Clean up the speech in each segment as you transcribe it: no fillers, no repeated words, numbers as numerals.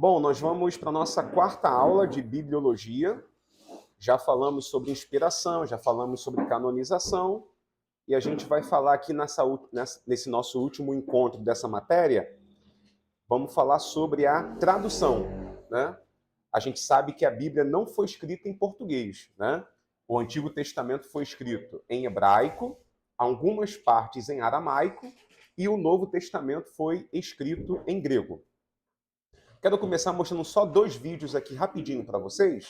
Bom, nós vamos para a nossa quarta aula de bibliologia. Já falamos sobre inspiração, já falamos sobre canonização, e a gente vai falar aqui nesse nosso último encontro dessa matéria, vamos falar sobre a tradução, né? A gente sabe que a Bíblia não foi escrita em português, né? O Antigo Testamento foi escrito em hebraico, algumas partes em aramaico, e o Novo Testamento foi escrito em grego. Quero começar mostrando só 2 vídeos aqui rapidinho para vocês,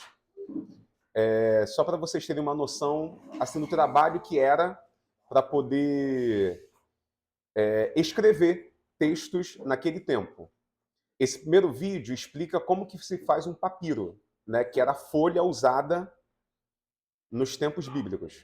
só para vocês terem uma noção assim, do trabalho que era para poder escrever textos naquele tempo. Esse primeiro vídeo explica como que se faz um papiro, né, que era a folha usada nos tempos bíblicos.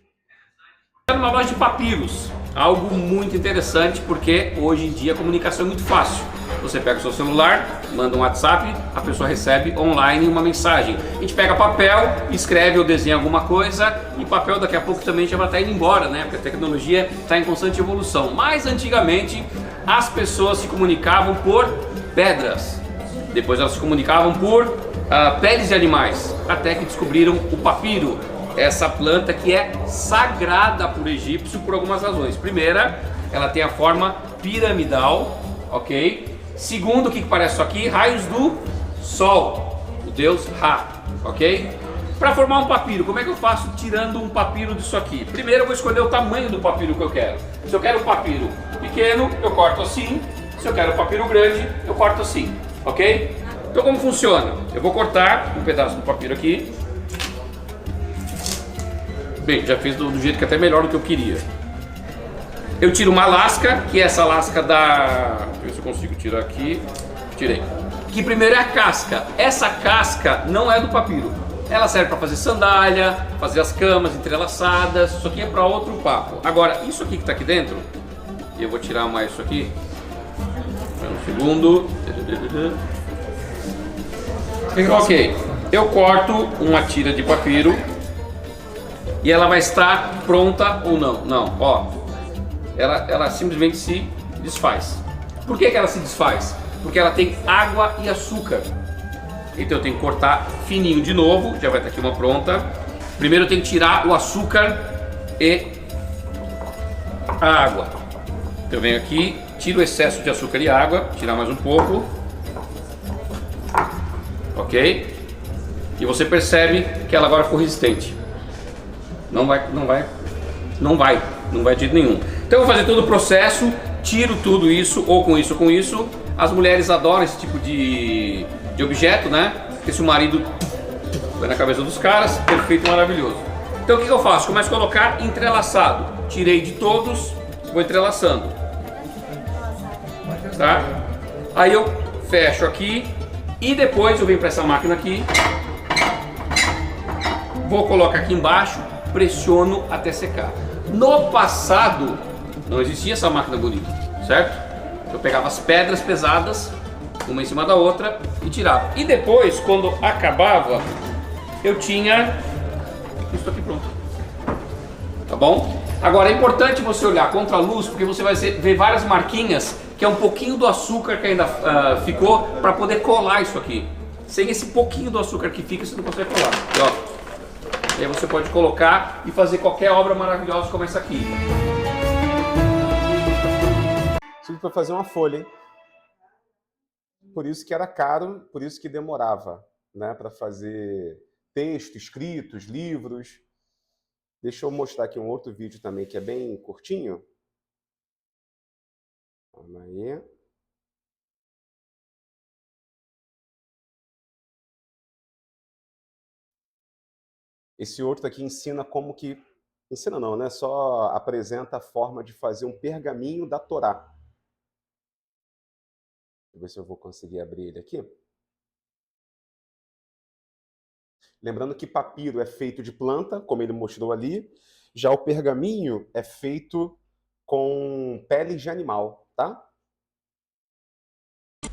Uma loja de papiros, algo muito interessante porque hoje em dia a comunicação é muito fácil. Você pega o seu celular, manda um WhatsApp, a pessoa recebe online uma mensagem. A gente pega papel, escreve ou desenha alguma coisa e papel daqui a pouco também já vai estar indo embora, né? Porque a tecnologia está em constante evolução. Mas antigamente as pessoas se comunicavam por pedras, depois elas se comunicavam por peles de animais, até que descobriram o papiro. Essa planta que é sagrada para o egípcio por algumas razões. Primeira, ela tem a forma piramidal, ok? Segundo, o que parece isso aqui? Raios do sol, o deus Ra, ok? Para formar um papiro, como é que eu faço tirando um papiro disso aqui? Primeiro eu vou escolher o tamanho do papiro que eu quero. Se eu quero um papiro pequeno, eu corto assim. Se eu quero um papiro grande, eu corto assim, ok? Então como funciona? Eu vou cortar um pedaço do papiro aqui. Bem, já fiz do jeito que é até melhor do que eu queria. Eu tiro uma lasca, que é essa lasca da... Deixa eu ver se eu consigo tirar aqui. Tirei. Que primeiro é a casca. Essa casca não é do papiro. Ela serve para fazer sandália, fazer as camas entrelaçadas. Isso aqui é para outro papo. Agora, isso aqui que está aqui dentro, eu vou tirar mais isso aqui. Um segundo. Ok. Eu corto uma tira de papiro. E ela vai estar pronta ou não? Não, ó. Ela simplesmente se desfaz. Por que ela se desfaz? Porque ela tem água e açúcar. Então eu tenho que cortar fininho de novo. Já vai estar aqui uma pronta. Primeiro eu tenho que tirar o açúcar e a água. Então eu venho aqui, tiro o excesso de açúcar e água. Tirar mais um pouco. Ok? E você percebe que ela agora ficou resistente. Não vai de jeito nenhum. Então eu vou fazer todo o processo, tiro tudo isso, ou com isso ou com isso. As mulheres adoram esse tipo de objeto, né? Porque se o marido vai na cabeça dos caras, perfeito, maravilhoso. Então o que eu faço? Começo a colocar entrelaçado. Tirei de todos, vou entrelaçando. Tá? Aí eu fecho aqui e depois eu venho para essa máquina aqui. Vou colocar aqui embaixo. Pressiono até secar. No passado não existia essa máquina bonita, certo? Eu pegava as pedras pesadas, uma em cima da outra e tirava. E depois, quando acabava, eu tinha isso aqui pronto. Tá bom? Agora é importante você olhar contra a luz, porque você vai ver várias marquinhas, que é um pouquinho do açúcar que ainda ficou, para poder colar isso aqui. Sem esse pouquinho do açúcar que fica, você não consegue colar. E, ó, e aí você pode colocar e fazer qualquer obra maravilhosa como essa aqui. Tudo para fazer uma folha, hein? Por isso que era caro, por isso que demorava, né? Para fazer texto, escritos, livros. Deixa eu mostrar aqui um outro vídeo também que é bem curtinho. Calma aí. Esse outro aqui ensina como que... Ensina não, né? Só apresenta a forma de fazer um pergaminho da Torá. Deixa eu ver se eu vou conseguir abrir ele aqui. Lembrando que papiro é feito de planta, como ele mostrou ali. Já o pergaminho é feito com peles de animal, tá?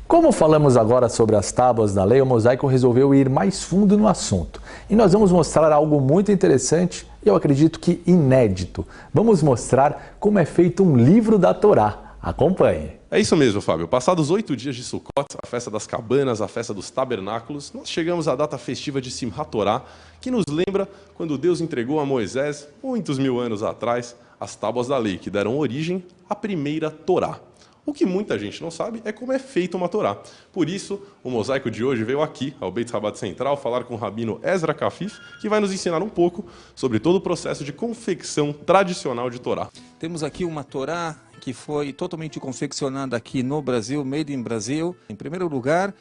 Como falamos agora sobre as tábuas da lei, o Mosaico resolveu ir mais fundo no assunto. E nós vamos mostrar algo muito interessante e eu acredito que inédito. Vamos mostrar como é feito um livro da Torá. Acompanhe! É isso mesmo, Fábio. Passados 8 dias de Sukkot, a festa das cabanas, a festa dos tabernáculos, nós chegamos à data festiva de Simchat Torá, que nos lembra quando Deus entregou a Moisés, muitos mil anos atrás, as tábuas da lei, que deram origem à primeira Torá. O que muita gente não sabe é como é feita uma Torá. Por isso, o Mosaico de hoje veio aqui, ao Beit Rabat Central, falar com o rabino Ezra Kafif, que vai nos ensinar um pouco sobre todo o processo de confecção tradicional de Torá. Temos aqui uma Torá que foi totalmente confeccionada aqui no Brasil, made in Brasil. Em primeiro lugar,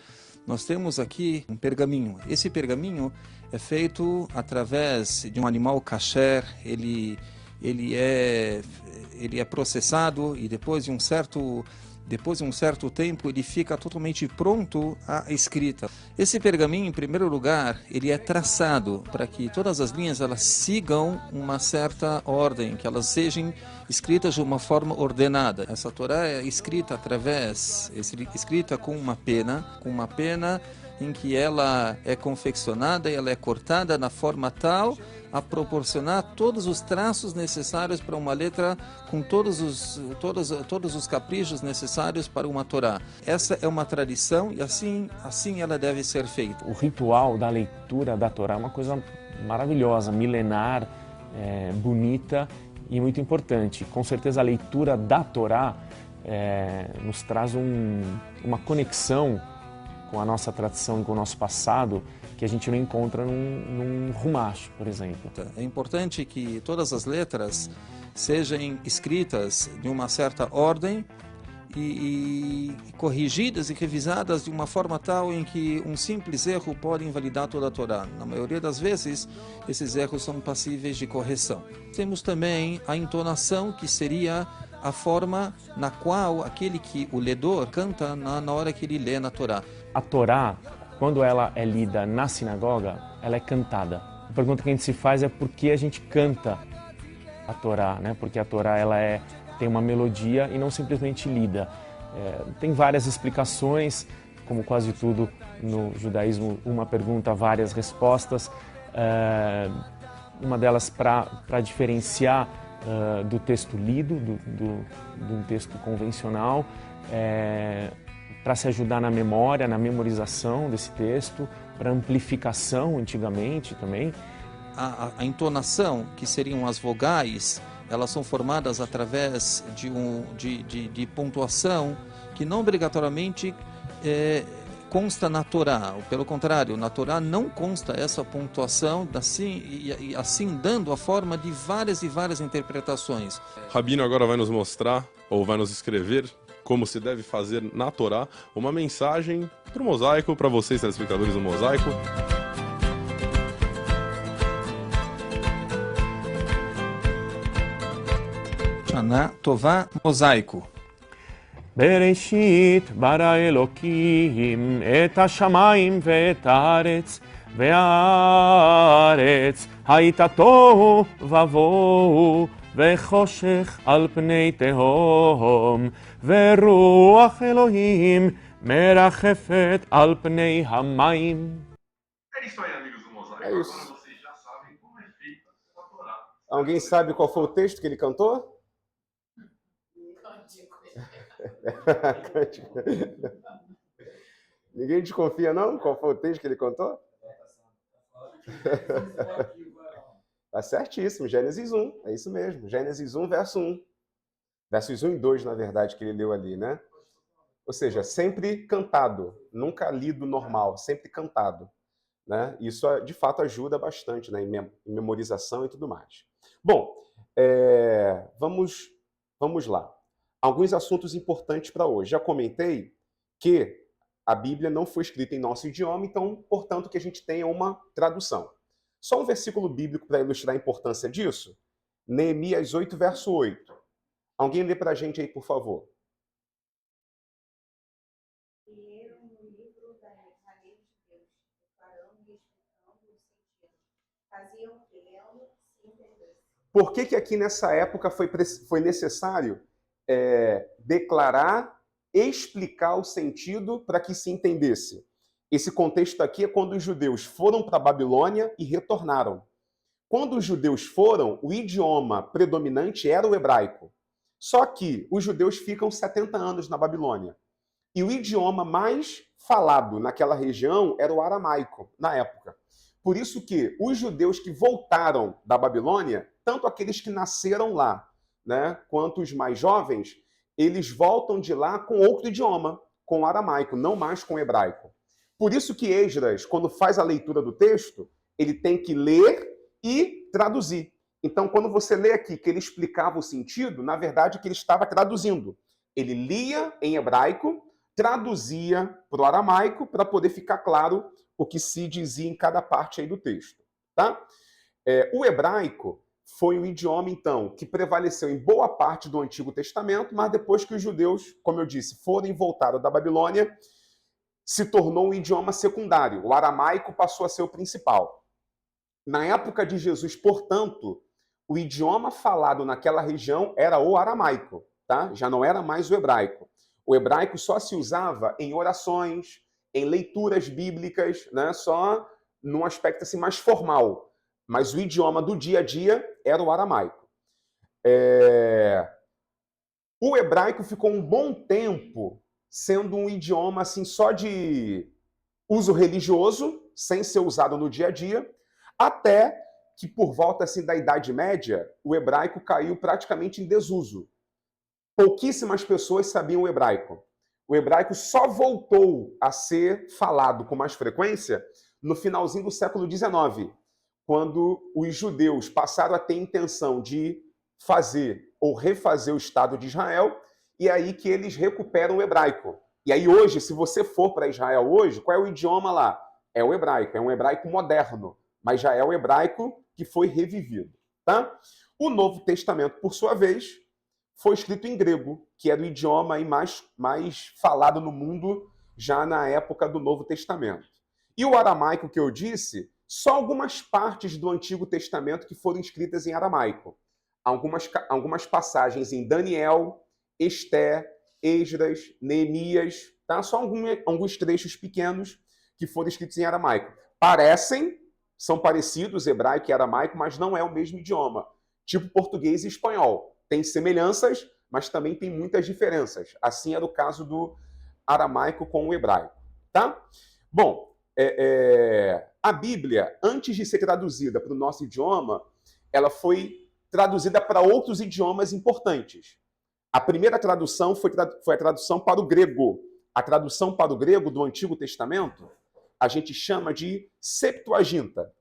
nós temos aqui um pergaminho. Esse pergaminho é feito através de um animal kasher. Ele é processado e depois de um certo tempo ele fica totalmente pronto à escrita. Esse pergaminho, em primeiro lugar, ele é traçado para que todas as linhas elas sigam uma certa ordem, que elas sejam escritas de uma forma ordenada. Essa Torá é escrita com uma pena em que ela é confeccionada e ela é cortada na forma tal a proporcionar todos os traços necessários para uma letra com todos os caprichos necessários para uma Torá. Essa é uma tradição e assim ela deve ser feita. O ritual da leitura da Torá é uma coisa maravilhosa, milenar, bonita e muito importante. Com certeza a leitura da Torá nos traz uma conexão com a nossa tradição e com o nosso passado que a gente não encontra num Rumash, por exemplo. É importante que todas as letras sejam escritas de uma certa ordem e corrigidas e revisadas de uma forma tal em que um simples erro pode invalidar toda a Torá. Na maioria das vezes, esses erros são passíveis de correção. Temos também a entonação, que seria a forma na qual o ledor canta na hora que ele lê na Torá. A Torá, quando ela é lida na sinagoga, ela é cantada. A pergunta que a gente se faz é por que a gente canta a Torá, né? Porque a Torá tem uma melodia e não simplesmente lida. Tem várias explicações, como quase tudo no judaísmo, uma pergunta, várias respostas. Uma delas para diferenciar do texto lido, de um texto convencional, para se ajudar na memória, na memorização desse texto, para amplificação antigamente também. A entonação, que seriam as vogais, elas são formadas através de pontuação que não obrigatoriamente consta na Torá. Pelo contrário, na Torá não consta essa pontuação, assim dando a forma de várias e várias interpretações. Rabino agora vai nos mostrar, ou vai nos escrever, como se deve fazer na Torá, uma mensagem para o Mosaico, para vocês, telespectadores do Mosaico. Shana Tová Mosaico. Bereshit bara Elokim et hashamayim ve'et haaretz ve'haaretz hayta tohu vavohu ve'choshech al pnei tehom ve'ruach Elohim merachefet al pnei hamayim. É isso aí, amigos do Mosaico. É isso. Agora vocês já sabem como é feita a Torá. Alguém sabe qual foi o texto que ele cantou? Ninguém desconfia, não? Qual foi o texto que ele cantou? Tá certíssimo, Gênesis 1, é isso mesmo. Gênesis 1, verso 1. Versos 1 e 2, na verdade, que ele leu ali, né? Ou seja, sempre cantado, nunca lido normal, sempre cantado, né? Isso, de fato, ajuda bastante, né? Em memorização e tudo mais. Bom, vamos lá. Alguns assuntos importantes para hoje. Já comentei que a Bíblia não foi escrita em nosso idioma, então, portanto, que a gente tenha uma tradução. Só um versículo bíblico para ilustrar a importância disso. Neemias 8, verso 8. Alguém lê para a gente aí, por favor. Por que aqui nessa época foi necessário declarar, explicar o sentido para que se entendesse? Esse contexto aqui é quando os judeus foram para a Babilônia e retornaram. Quando os judeus foram, o idioma predominante era o hebraico. Só que os judeus ficam 70 anos na Babilônia. E o idioma mais falado naquela região era o aramaico, na época. Por isso que os judeus que voltaram da Babilônia, tanto aqueles que nasceram lá, né, quanto os mais jovens, eles voltam de lá com outro idioma, com o aramaico, não mais com o hebraico. Por isso que Esdras, quando faz a leitura do texto, ele tem que ler e traduzir. Então, quando você lê aqui que ele explicava o sentido, na verdade, que ele estava traduzindo. Ele lia em hebraico, traduzia para o aramaico para poder ficar claro o que se dizia em cada parte aí do texto. Tá? O hebraico foi o idioma, então, que prevaleceu em boa parte do Antigo Testamento, mas depois que os judeus, como eu disse, foram e voltaram da Babilônia, se tornou um idioma secundário. O aramaico passou a ser o principal. Na época de Jesus, portanto, o idioma falado naquela região era o aramaico, tá? Já não era mais o hebraico. O hebraico só se usava em orações, em leituras bíblicas, né? Só num aspecto assim, mais formal. Mas o idioma do dia a dia era o aramaico. O hebraico ficou um bom tempo sendo um idioma assim, só de uso religioso, sem ser usado no dia a dia, até que por volta assim, da Idade Média, o hebraico caiu praticamente em desuso. Pouquíssimas pessoas sabiam o hebraico. O hebraico só voltou a ser falado com mais frequência no finalzinho do século XIX, quando os judeus passaram a ter intenção de fazer ou refazer o Estado de Israel, e aí que eles recuperam o hebraico. E aí hoje, se você for para Israel hoje, qual é o idioma lá? É o hebraico, é um hebraico moderno, mas já é o hebraico que foi revivido. Tá? O Novo Testamento, por sua vez, foi escrito em grego, que era o idioma aí mais falado no mundo já na época do Novo Testamento. E o aramaico que eu disse, só algumas partes do Antigo Testamento que foram escritas em aramaico. Algumas passagens em Daniel, Esté, Esdras, Neemias, tá? Só alguns trechos pequenos que foram escritos em aramaico. São parecidos, hebraico e aramaico, mas não é o mesmo idioma. Tipo português e espanhol. Tem semelhanças, mas também tem muitas diferenças. Assim era o caso do aramaico com o hebraico. Tá? Bom, a Bíblia, antes de ser traduzida para o nosso idioma, ela foi traduzida para outros idiomas importantes. A primeira tradução foi a tradução para o grego. A tradução para o grego do Antigo Testamento, a gente chama de Septuaginta.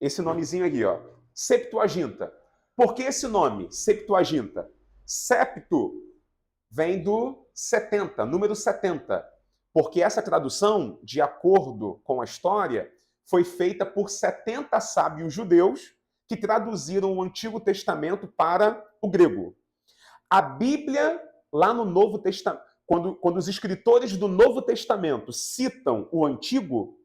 Esse nomezinho aqui, ó. Septuaginta. Por que esse nome, Septuaginta? Septo vem do 70, número 70. Porque essa tradução, de acordo com a história, foi feita por 70 sábios judeus que traduziram o Antigo Testamento para o grego. A Bíblia, lá no Novo Testamento, quando os escritores do Novo Testamento citam o Antigo,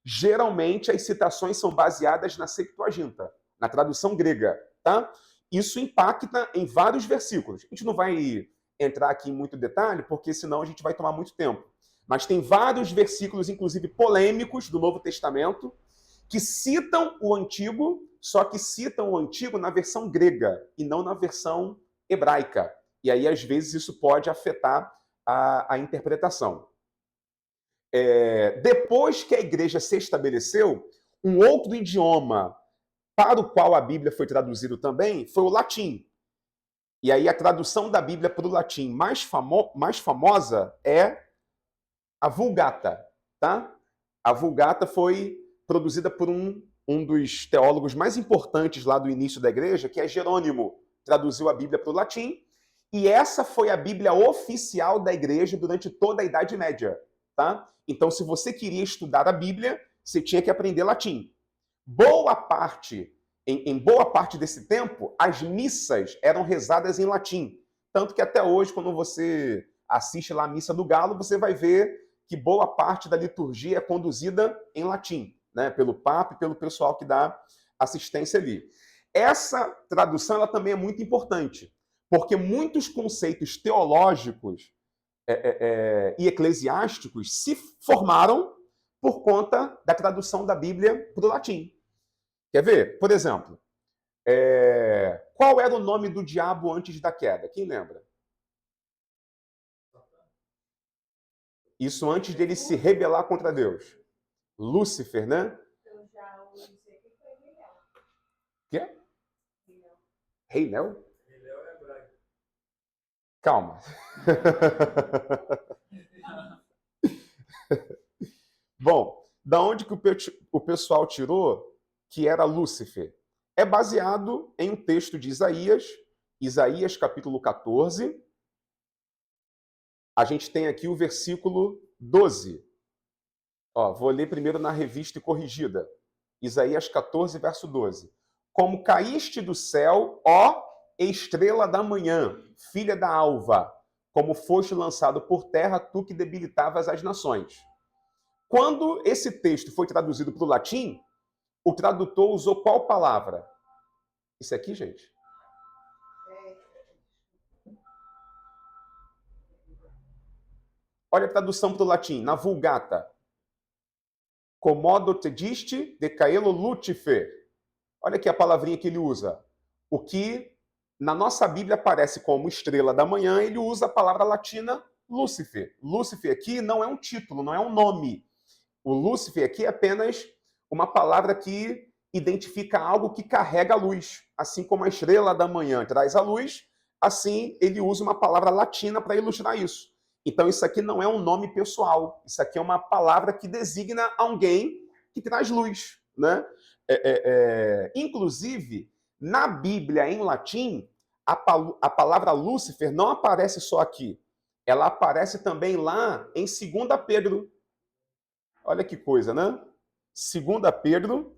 geralmente as citações são baseadas na Septuaginta, na tradução grega, tá? Isso impacta em vários versículos. A gente não vai entrar aqui em muito detalhe, porque senão a gente vai tomar muito tempo. Mas tem vários versículos, inclusive polêmicos, do Novo Testamento, que citam o Antigo, só que citam o Antigo na versão grega e não na versão hebraica. E aí, às vezes, isso pode afetar a interpretação. Depois que a igreja se estabeleceu, um outro idioma para o qual a Bíblia foi traduzida também foi o latim. E aí a tradução da Bíblia para o latim mais famosa é a Vulgata. Tá? A Vulgata foi produzida por um dos teólogos mais importantes lá do início da igreja, que é Jerônimo, traduziu a Bíblia para o latim, e essa foi a Bíblia oficial da igreja durante toda a Idade Média. Tá? Então, se você queria estudar a Bíblia, você tinha que aprender latim. Em boa parte desse tempo, as missas eram rezadas em latim. Tanto que até hoje, quando você assiste lá a Missa do Galo, você vai ver que boa parte da liturgia é conduzida em latim, né? Pelo Papa e pelo pessoal que dá assistência ali. Essa tradução ela também é muito importante, porque muitos conceitos teológicos e eclesiásticos se formaram por conta da tradução da Bíblia para o latim. Quer ver? Por exemplo, Qual era o nome do diabo antes da queda? Quem lembra? Isso antes dele se rebelar contra Deus. Lúcifer, né? Eu já ouvi dizer que foi Miguel. Quê? Miguel. Rei Léo? Calma. Bom, da onde que o pessoal tirou que era Lúcifer? É baseado em um texto de Isaías capítulo 14. A gente tem aqui o versículo 12. Ó, vou ler primeiro na revista e corrigida. Isaías 14, verso 12. Como caíste do céu, ó estrela da manhã, filha da alva, como foste lançado por terra, tu que debilitavas as nações. Quando esse texto foi traduzido para o latim, o tradutor usou qual palavra? Isso aqui, gente? Olha a tradução para o latim, na Vulgata. Commodo te diste de caelo Lucifer. Olha aqui a palavrinha que ele usa. O que na nossa Bíblia aparece como estrela da manhã, ele usa a palavra latina Lúcifer. Lúcifer aqui não é um título, não é um nome. O Lúcifer aqui é apenas uma palavra que identifica algo que carrega a luz. Assim como a estrela da manhã traz a luz, assim ele usa uma palavra latina para ilustrar isso. Então isso aqui não é um nome pessoal. Isso aqui é uma palavra que designa alguém que traz luz, né? Inclusive, na Bíblia em latim, a palavra Lúcifer não aparece só aqui. Ela aparece também lá em 2 Pedro. Olha que coisa, né? 2 Pedro,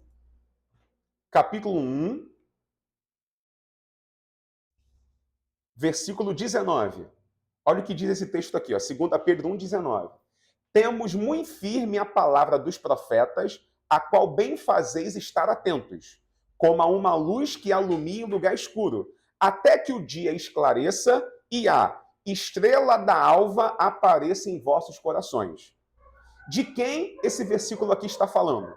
capítulo 1, versículo 19. Olha o que diz esse texto aqui, ó, 2 Pedro 1, 19. Temos muito firme a palavra dos profetas, a qual bem fazeis estar atentos, como a uma luz que alumia o lugar escuro, até que o dia esclareça e a estrela da alva apareça em vossos corações. De quem esse versículo aqui está falando?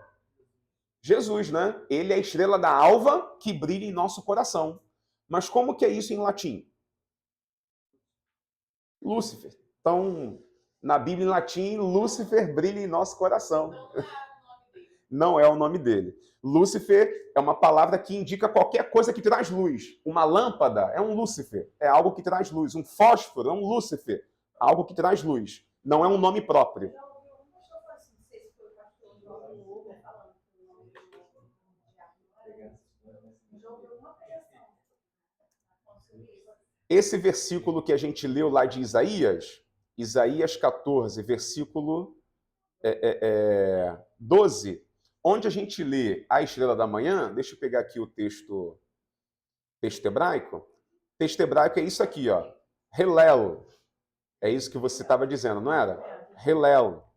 Jesus, né? Ele é a estrela da alva que brilha em nosso coração. Mas como que é isso em latim? Lúcifer. Então, na Bíblia em latim, Lúcifer brilha em nosso coração. Não é o nome dele. Lúcifer é uma palavra que indica qualquer coisa que traz luz. Uma lâmpada é um Lúcifer, é algo que traz luz. Um fósforo é um Lúcifer, algo que traz luz. Não é um nome próprio. Esse versículo que a gente leu lá de Isaías 14, versículo 12, onde a gente lê a estrela da manhã, deixa eu pegar aqui o texto hebraico. O texto hebraico é isso aqui, ó. Helel. É isso que você estava dizendo, não era? Helel.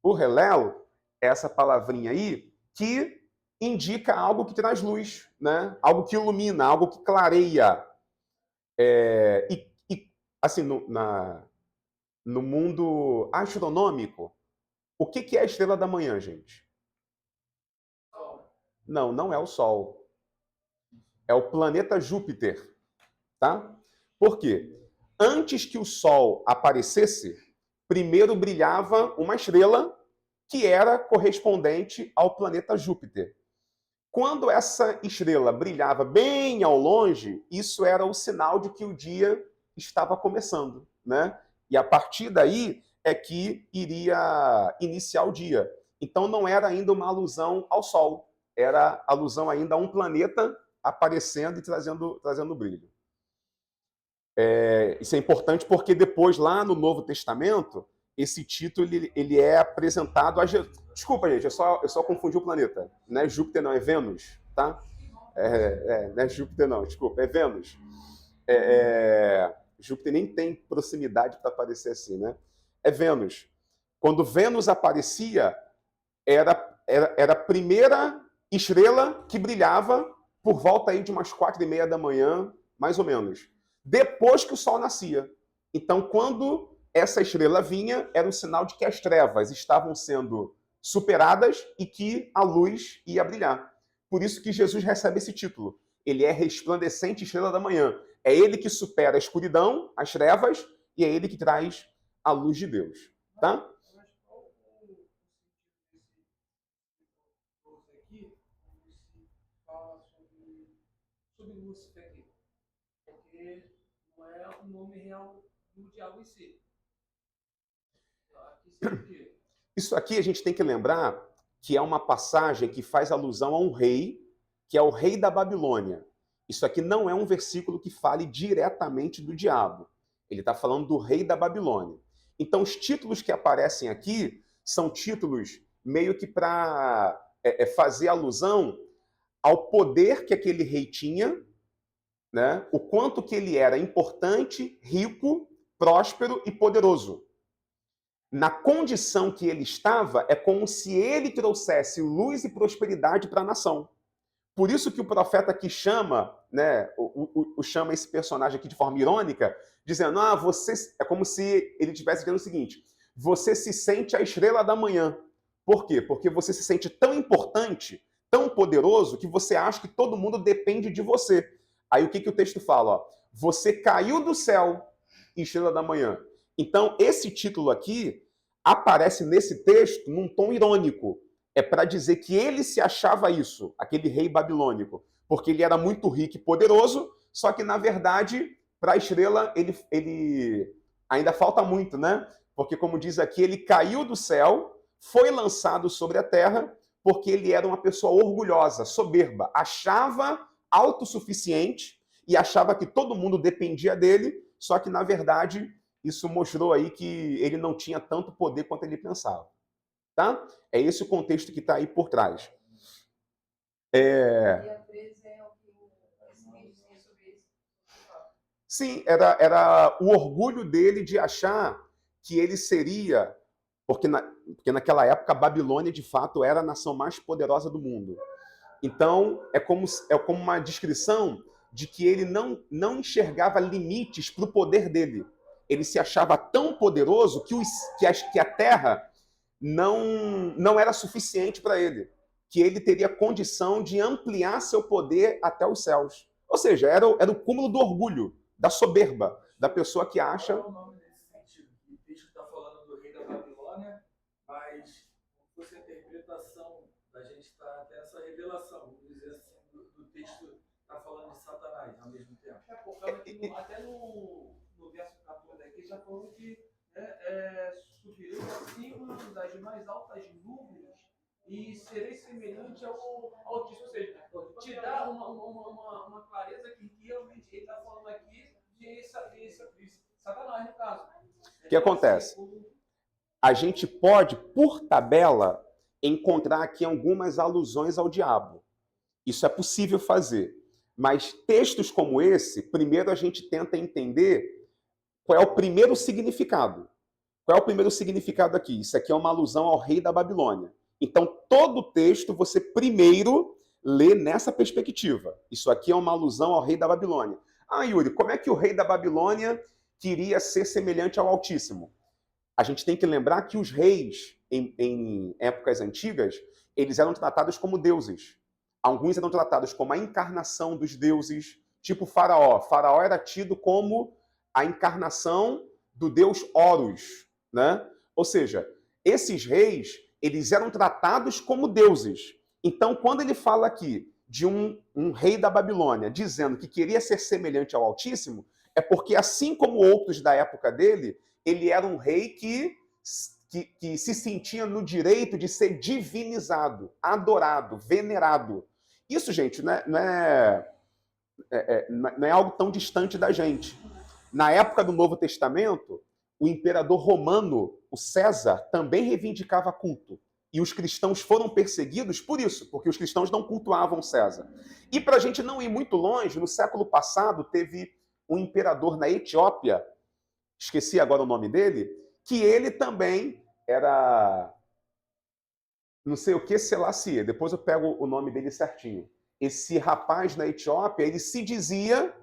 O Helel é essa palavrinha aí que indica algo que traz luz, né? Algo que ilumina, algo que clareia. Assim, no mundo astronômico, o que é a estrela da manhã, gente? Não, não é o Sol. É o planeta Júpiter, tá? Por quê? Antes que o Sol aparecesse, primeiro brilhava uma estrela que era correspondente ao planeta Júpiter. Quando essa estrela brilhava bem ao longe, isso era o sinal de que o dia estava começando, né? E a partir daí é que iria iniciar o dia. Então não era ainda uma alusão ao Sol, era alusão ainda a um planeta aparecendo e trazendo brilho. Isso é importante porque depois, lá no Novo Testamento, esse título ele é apresentado a Jesus. Desculpa, gente, eu só confundi o planeta. Não é Júpiter, não, é Vênus, tá? Não é Júpiter, não, desculpa, é Vênus. Júpiter nem tem proximidade para aparecer assim, né? É Vênus. Quando Vênus aparecia, era a primeira estrela que brilhava por volta aí de umas 4:30 da manhã, mais ou menos. Depois que o Sol nascia. Então, quando essa estrela vinha, era um sinal de que as trevas estavam sendo superadas e que a luz ia brilhar. Por isso que Jesus recebe esse título. ele é resplandecente estrela da manhã. É ele que supera a escuridão, as trevas, e é ele que traz a luz de Deus. Tá? Sobre Lúcifer aqui, porque não é o nome real do diabo em si. Aqui seria o quê? Isso aqui a gente tem que lembrar que é uma passagem que faz alusão a um rei, que é o rei da Babilônia. Isso aqui não é um versículo que fale diretamente do diabo. Ele está falando do rei da Babilônia. Então, os títulos que aparecem aqui são títulos meio que para fazer alusão ao poder que aquele rei tinha, né? O quanto que ele era importante, rico, próspero e poderoso. Na condição que ele estava, é como se ele trouxesse luz e prosperidade para a nação. Por isso que o profeta aqui chama, né, chama esse personagem aqui de forma irônica, dizendo, você... É como se ele estivesse dizendo o seguinte, você se sente a estrela da manhã. Por quê? Porque você se sente tão importante, tão poderoso, que você acha que todo mundo depende de você. Aí o que o texto fala? Ó, você caiu do céu, estrela da manhã. Então, esse título aqui aparece nesse texto num tom irônico. É para dizer que ele se achava isso, aquele rei babilônico, porque ele era muito rico e poderoso, só que, na verdade, para a estrela, ele ainda falta muito, né? Porque, como diz aqui, ele caiu do céu, foi lançado sobre a terra, porque ele era uma pessoa orgulhosa, soberba, achava autossuficiente e achava que todo mundo dependia dele, só que, na verdade, isso mostrou aí que ele não tinha tanto poder quanto ele pensava. Tá? É esse o contexto que está aí por trás. Sim, era o orgulho dele de achar que ele seria... Porque naquela época a Babilônia, de fato, era a nação mais poderosa do mundo. Então, é como uma descrição de que ele não enxergava limites para o poder dele. Ele se achava tão poderoso que a terra não era suficiente para ele, que ele teria condição de ampliar seu poder até os céus. Ou seja, era o cúmulo do orgulho, da soberba, da pessoa que acha... Qual é o nome nesse sentido? O texto está falando do rei da Babilônia, mas com essa interpretação da gente está até essa revelação, vamos dizer assim, do texto está falando de Satanás ao mesmo tempo. Até no verso 14 aqui já falou que subirei acima das mais altas nuvens e serei semelhante ao Altíssimo. Ou seja, te dá uma clareza que realmente ele está falando aqui de Satanás, no caso. O que acontece? A gente pode, por tabela, encontrar aqui algumas alusões ao diabo. Isso é possível fazer. Mas textos como esse, primeiro a gente tenta entender qual é o primeiro significado. Qual é o primeiro significado aqui? Isso aqui é uma alusão ao rei da Babilônia. Então, todo o texto você primeiro lê nessa perspectiva. Isso aqui é uma alusão ao rei da Babilônia. Yuri, como é que o rei da Babilônia queria ser semelhante ao Altíssimo? A gente tem que lembrar que os reis, em épocas antigas, eles eram tratados como deuses. Alguns eram tratados como a encarnação dos deuses, tipo Faraó. Faraó era tido como a encarnação do deus Horus, né? Ou seja, esses reis, eles eram tratados como deuses. Então, quando ele fala aqui de um rei da Babilônia dizendo que queria ser semelhante ao Altíssimo, é porque, assim como outros da época dele, ele era um rei que se sentia no direito de ser divinizado, adorado, venerado. Isso, gente, não é algo tão distante da gente. Na época do Novo Testamento, o imperador romano, o César, também reivindicava culto. E os cristãos foram perseguidos por isso, porque os cristãos não cultuavam César. E para a gente não ir muito longe, no século passado teve um imperador na Etiópia, esqueci agora o nome dele, que ele também era, não sei o que, Selassie, depois eu pego o nome dele certinho. Esse rapaz na Etiópia, ele se dizia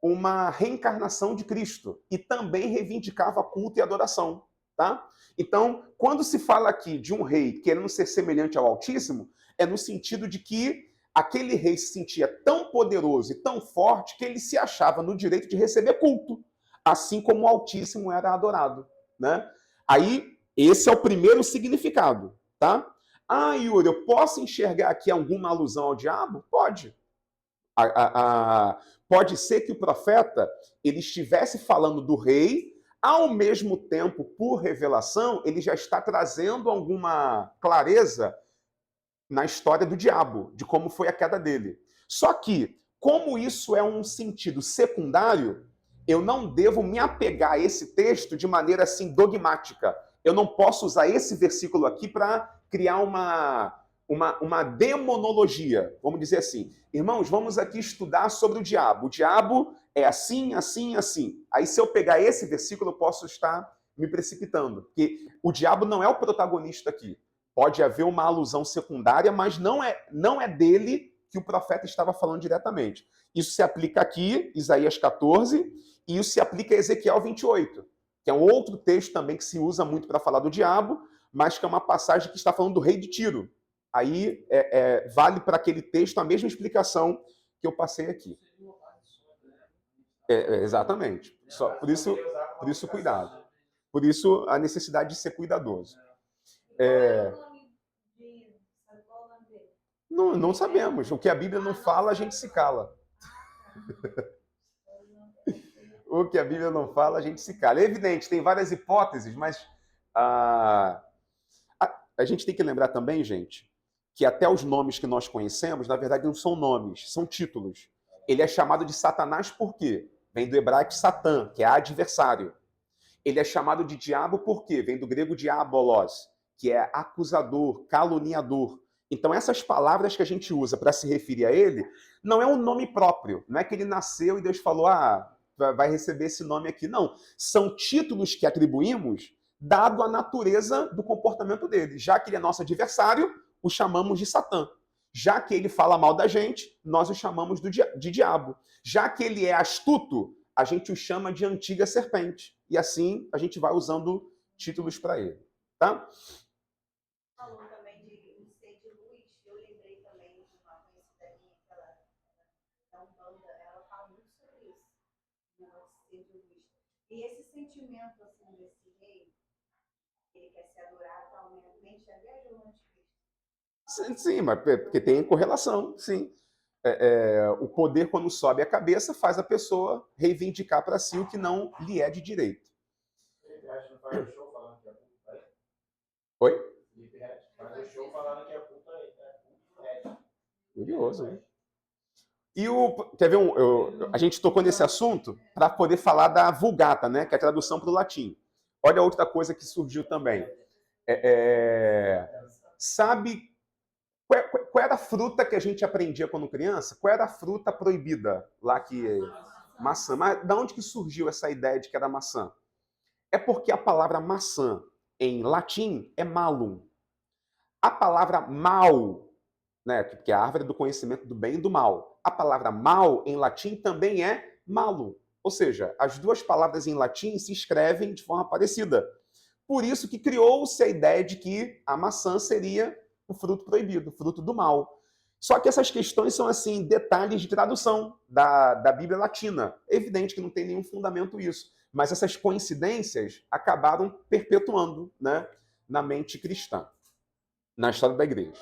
uma reencarnação de Cristo e também reivindicava culto e adoração, tá? Então, quando se fala aqui de um rei querendo ser semelhante ao Altíssimo, é no sentido de que aquele rei se sentia tão poderoso e tão forte que ele se achava no direito de receber culto, assim como o Altíssimo era adorado, né? Aí, esse é o primeiro significado, tá? Ah, Yuri, eu posso enxergar aqui alguma alusão ao diabo? Pode. Pode ser que o profeta ele estivesse falando do rei, ao mesmo tempo, por revelação, ele já está trazendo alguma clareza na história do diabo, de como foi a queda dele. Só que, como isso é um sentido secundário, eu não devo me apegar a esse texto de maneira assim dogmática. Eu não posso usar esse versículo aqui para criar uma demonologia, vamos dizer assim. Irmãos, vamos aqui estudar sobre o diabo. O diabo é assim, assim, assim. Aí se eu pegar esse versículo, eu posso estar me precipitando. Porque o diabo não é o protagonista aqui. Pode haver uma alusão secundária, mas não é dele que o profeta estava falando diretamente. Isso se aplica aqui, Isaías 14, e isso se aplica a Ezequiel 28, que é um outro texto também que se usa muito para falar do diabo, mas que é uma passagem que está falando do rei de Tiro. Aí vale para aquele texto a mesma explicação que eu passei aqui. Exatamente. Por isso cuidado. Por isso a necessidade de ser cuidadoso. Não sabemos. O que a Bíblia não fala, a gente se cala. O que a Bíblia não fala, a gente se cala. É evidente, tem várias hipóteses, mas a gente tem que lembrar também, gente, que até os nomes que nós conhecemos, na verdade, não são nomes, são títulos. Ele é chamado de Satanás por quê? Vem do hebraico Satã, que é adversário. Ele é chamado de diabo por quê? Vem do grego diabolos, que é acusador, caluniador. Então, essas palavras que a gente usa para se referir a ele, não é um nome próprio. Não é que ele nasceu e Deus falou, vai receber esse nome aqui. Não. São títulos que atribuímos dado a natureza do comportamento dele. Já que ele é nosso adversário, o chamamos de Satã. Já que ele fala mal da gente, nós o chamamos de diabo. Já que ele é astuto, a gente o chama de antiga serpente. E assim a gente vai usando títulos para ele. Tá? Falou também de ser de luz. Eu lembrei também de uma conhecida minha, que ela é um banda, ela fala muito sobre isso, de ser de luz. E esse sentimento assim desse rei, ele quer ser adorado atualmente, já viajou no anticristo. Sim, mas porque tem correlação, sim. O poder, quando sobe a cabeça, faz a pessoa reivindicar para si o que não lhe é de direito. Oi? Curioso, né? Quer ver a gente tocou nesse assunto para poder falar da Vulgata, né? Que é a tradução para o latim. Olha outra coisa que surgiu também. Sabe qual era a fruta que a gente aprendia quando criança? Qual era a fruta proibida lá que maçã? Mas de onde que surgiu essa ideia de que era maçã? É porque a palavra maçã em latim é malum. A palavra mal, né, que é a árvore do conhecimento do bem e do mal. A palavra mal em latim também é malum. Ou seja, as duas palavras em latim se escrevem de forma parecida. Por isso que criou-se a ideia de que a maçã seria o fruto proibido, o fruto do mal. Só que essas questões são, assim, detalhes de tradução da Bíblia Latina. É evidente que não tem nenhum fundamento isso, mas essas coincidências acabaram perpetuando, né, na mente cristã, na história da igreja.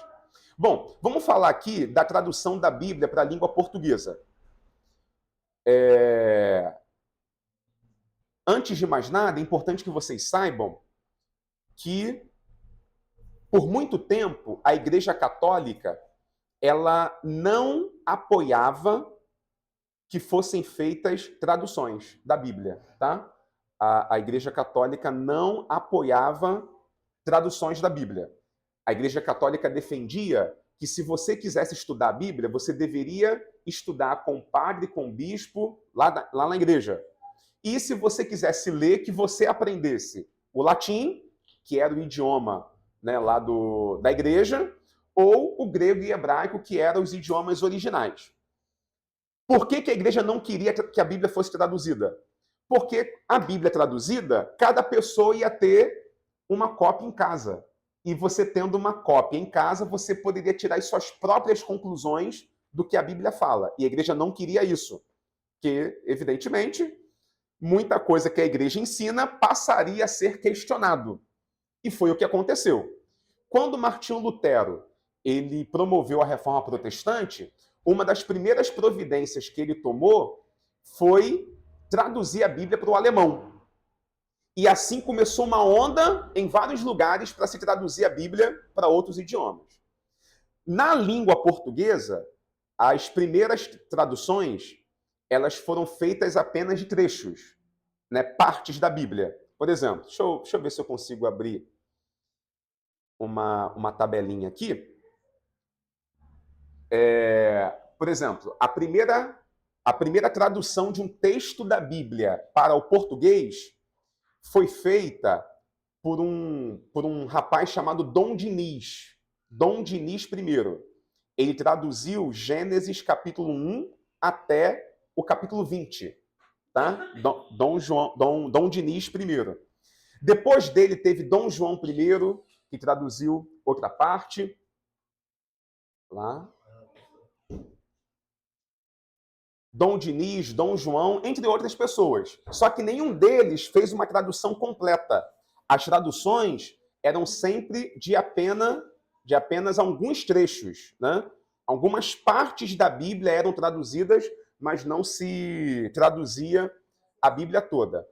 Bom, vamos falar aqui da tradução da Bíblia para a língua portuguesa. Antes de mais nada, é importante que vocês saibam que, por muito tempo, a Igreja Católica ela não apoiava que fossem feitas traduções da Bíblia, tá? A Igreja Católica não apoiava traduções da Bíblia. A Igreja Católica defendia que se você quisesse estudar a Bíblia, você deveria estudar com o padre, com o bispo, lá na igreja. E se você quisesse ler, que você aprendesse o latim, que era o idioma, né, lá da igreja, ou o grego e hebraico, que eram os idiomas originais. Por que a igreja não queria que a Bíblia fosse traduzida? Porque a Bíblia traduzida, cada pessoa ia ter uma cópia em casa. e você tendo uma cópia em casa, você poderia tirar as suas próprias conclusões do que a Bíblia fala. E a igreja não queria isso, porque, evidentemente, muita coisa que a igreja ensina passaria a ser questionado. E foi o que aconteceu. Quando Martinho Lutero ele promoveu a reforma protestante, uma das primeiras providências que ele tomou foi traduzir a Bíblia para o alemão. E assim começou uma onda em vários lugares para se traduzir a Bíblia para outros idiomas. Na língua portuguesa, as primeiras traduções elas foram feitas apenas de trechos, né, partes da Bíblia. Por exemplo, deixa eu ver se eu consigo abrir uma tabelinha aqui. Por exemplo, a primeira tradução de um texto da Bíblia para o português foi feita por um rapaz chamado Dom Diniz. Dom Diniz I. Ele traduziu Gênesis capítulo 1 até o capítulo 20. Tá? Dom Diniz I. Depois dele teve Dom João I, que traduziu outra parte. Lá. Dom Diniz, Dom João, entre outras pessoas. Só que nenhum deles fez uma tradução completa. As traduções eram sempre de apenas alguns trechos, né? Algumas partes da Bíblia eram traduzidas, mas não se traduzia a Bíblia toda.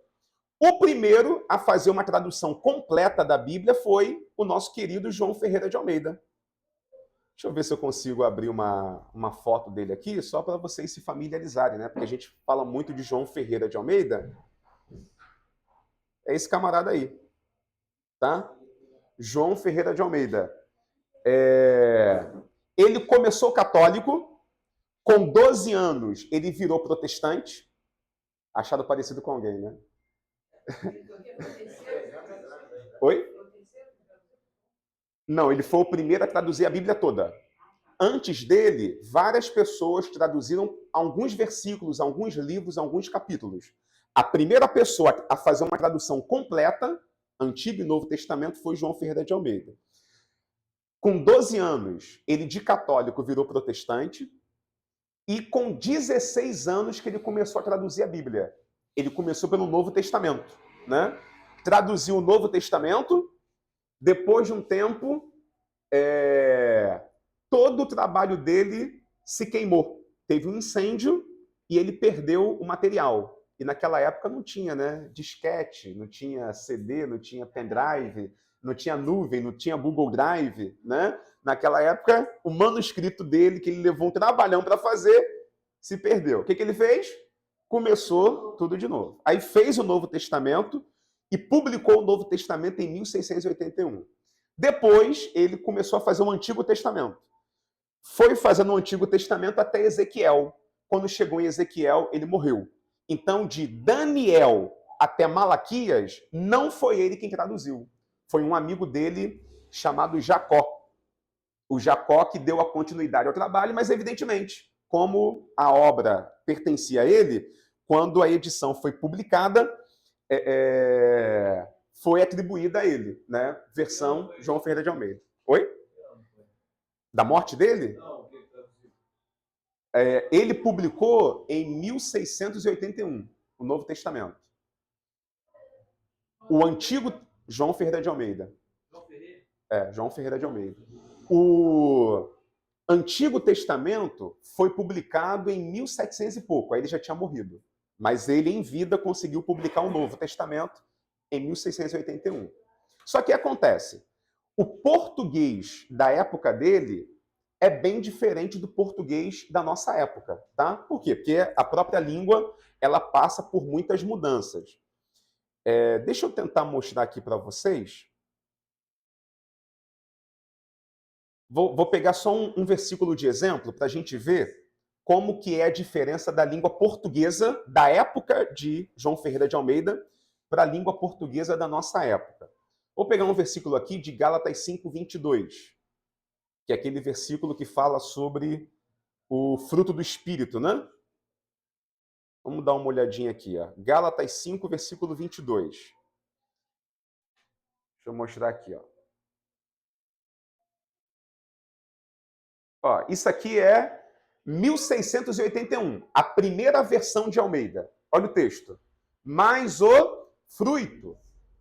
O primeiro a fazer uma tradução completa da Bíblia foi o nosso querido João Ferreira de Almeida. Deixa eu ver se eu consigo abrir uma foto dele aqui, só para vocês se familiarizarem, né? Porque a gente fala muito de João Ferreira de Almeida. É esse camarada aí, tá? João Ferreira de Almeida. Ele começou católico, com 12 anos ele virou protestante. Achado parecido com alguém, né? Oi? Não, ele foi o primeiro a traduzir a Bíblia toda. Antes dele, várias pessoas traduziram alguns versículos, alguns livros, alguns capítulos. A primeira pessoa a fazer uma tradução completa, Antigo e Novo Testamento, foi João Ferreira de Almeida. Com 12 anos, ele de católico virou protestante, e com 16 anos que ele começou a traduzir a Bíblia. Ele começou pelo Novo Testamento, né? Traduziu o Novo Testamento, depois de um tempo, todo o trabalho dele se queimou. Teve um incêndio e ele perdeu o material. E naquela época não tinha, né, disquete, não tinha CD, não tinha pendrive, não tinha nuvem, não tinha Google Drive, né? Naquela época, o manuscrito dele, que ele levou um trabalhão para fazer, se perdeu. O que ele fez? Começou tudo de novo. Aí fez o Novo Testamento e publicou o Novo Testamento em 1681. Depois, ele começou a fazer o Antigo Testamento. Foi fazendo o Antigo Testamento até Ezequiel. Quando chegou em Ezequiel, ele morreu. Então, de Daniel até Malaquias, não foi ele quem traduziu. Foi um amigo dele chamado Jacó. O Jacó que deu a continuidade ao trabalho, mas evidentemente, como a obra pertencia a ele, quando a edição foi publicada, foi atribuída a ele, né? Versão João Ferreira de Almeida. Oi? Da morte dele? Ele publicou em 1681 o Novo Testamento. O antigo João Ferreira de Almeida. João Ferreira de Almeida. O Antigo Testamento foi publicado em 1700 e pouco, aí ele já tinha morrido. Mas ele, em vida, conseguiu publicar o Novo Testamento em 1681. Só que acontece, o português da época dele é bem diferente do português da nossa época, tá? Por quê? Porque a própria língua, ela passa por muitas mudanças. Deixa eu tentar mostrar aqui para vocês. Vou pegar só um versículo de exemplo para a gente ver como que é a diferença da língua portuguesa da época de João Ferreira de Almeida para a língua portuguesa da nossa época. Vou pegar um versículo aqui de Gálatas 5:22, que é aquele versículo que fala sobre o fruto do Espírito, né? Vamos dar uma olhadinha aqui, ó. Gálatas 5, versículo 22. Deixa eu mostrar aqui, ó. Ó, isso aqui é 1681, a primeira versão de Almeida. Olha o texto. Mas o fruto,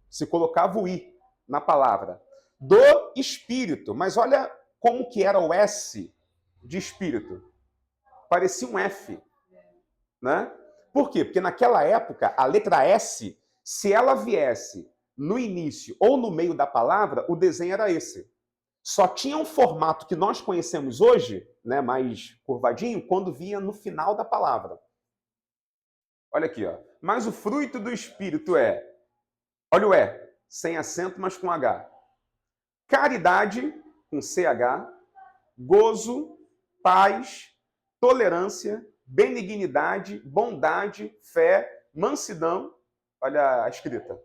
se colocava o i na palavra, do espírito. Mas olha como que era o S de espírito. Parecia um F, né? Por quê? Porque naquela época, a letra S, se ela viesse no início ou no meio da palavra, o desenho era esse. Só tinha um formato que nós conhecemos hoje, né, mais curvadinho, quando vinha no final da palavra. Olha aqui, ó. Mas o fruto do Espírito é, olha o E, sem acento, mas com H. Caridade, com CH, gozo, paz, tolerância, benignidade, bondade, fé, mansidão, olha a escrita,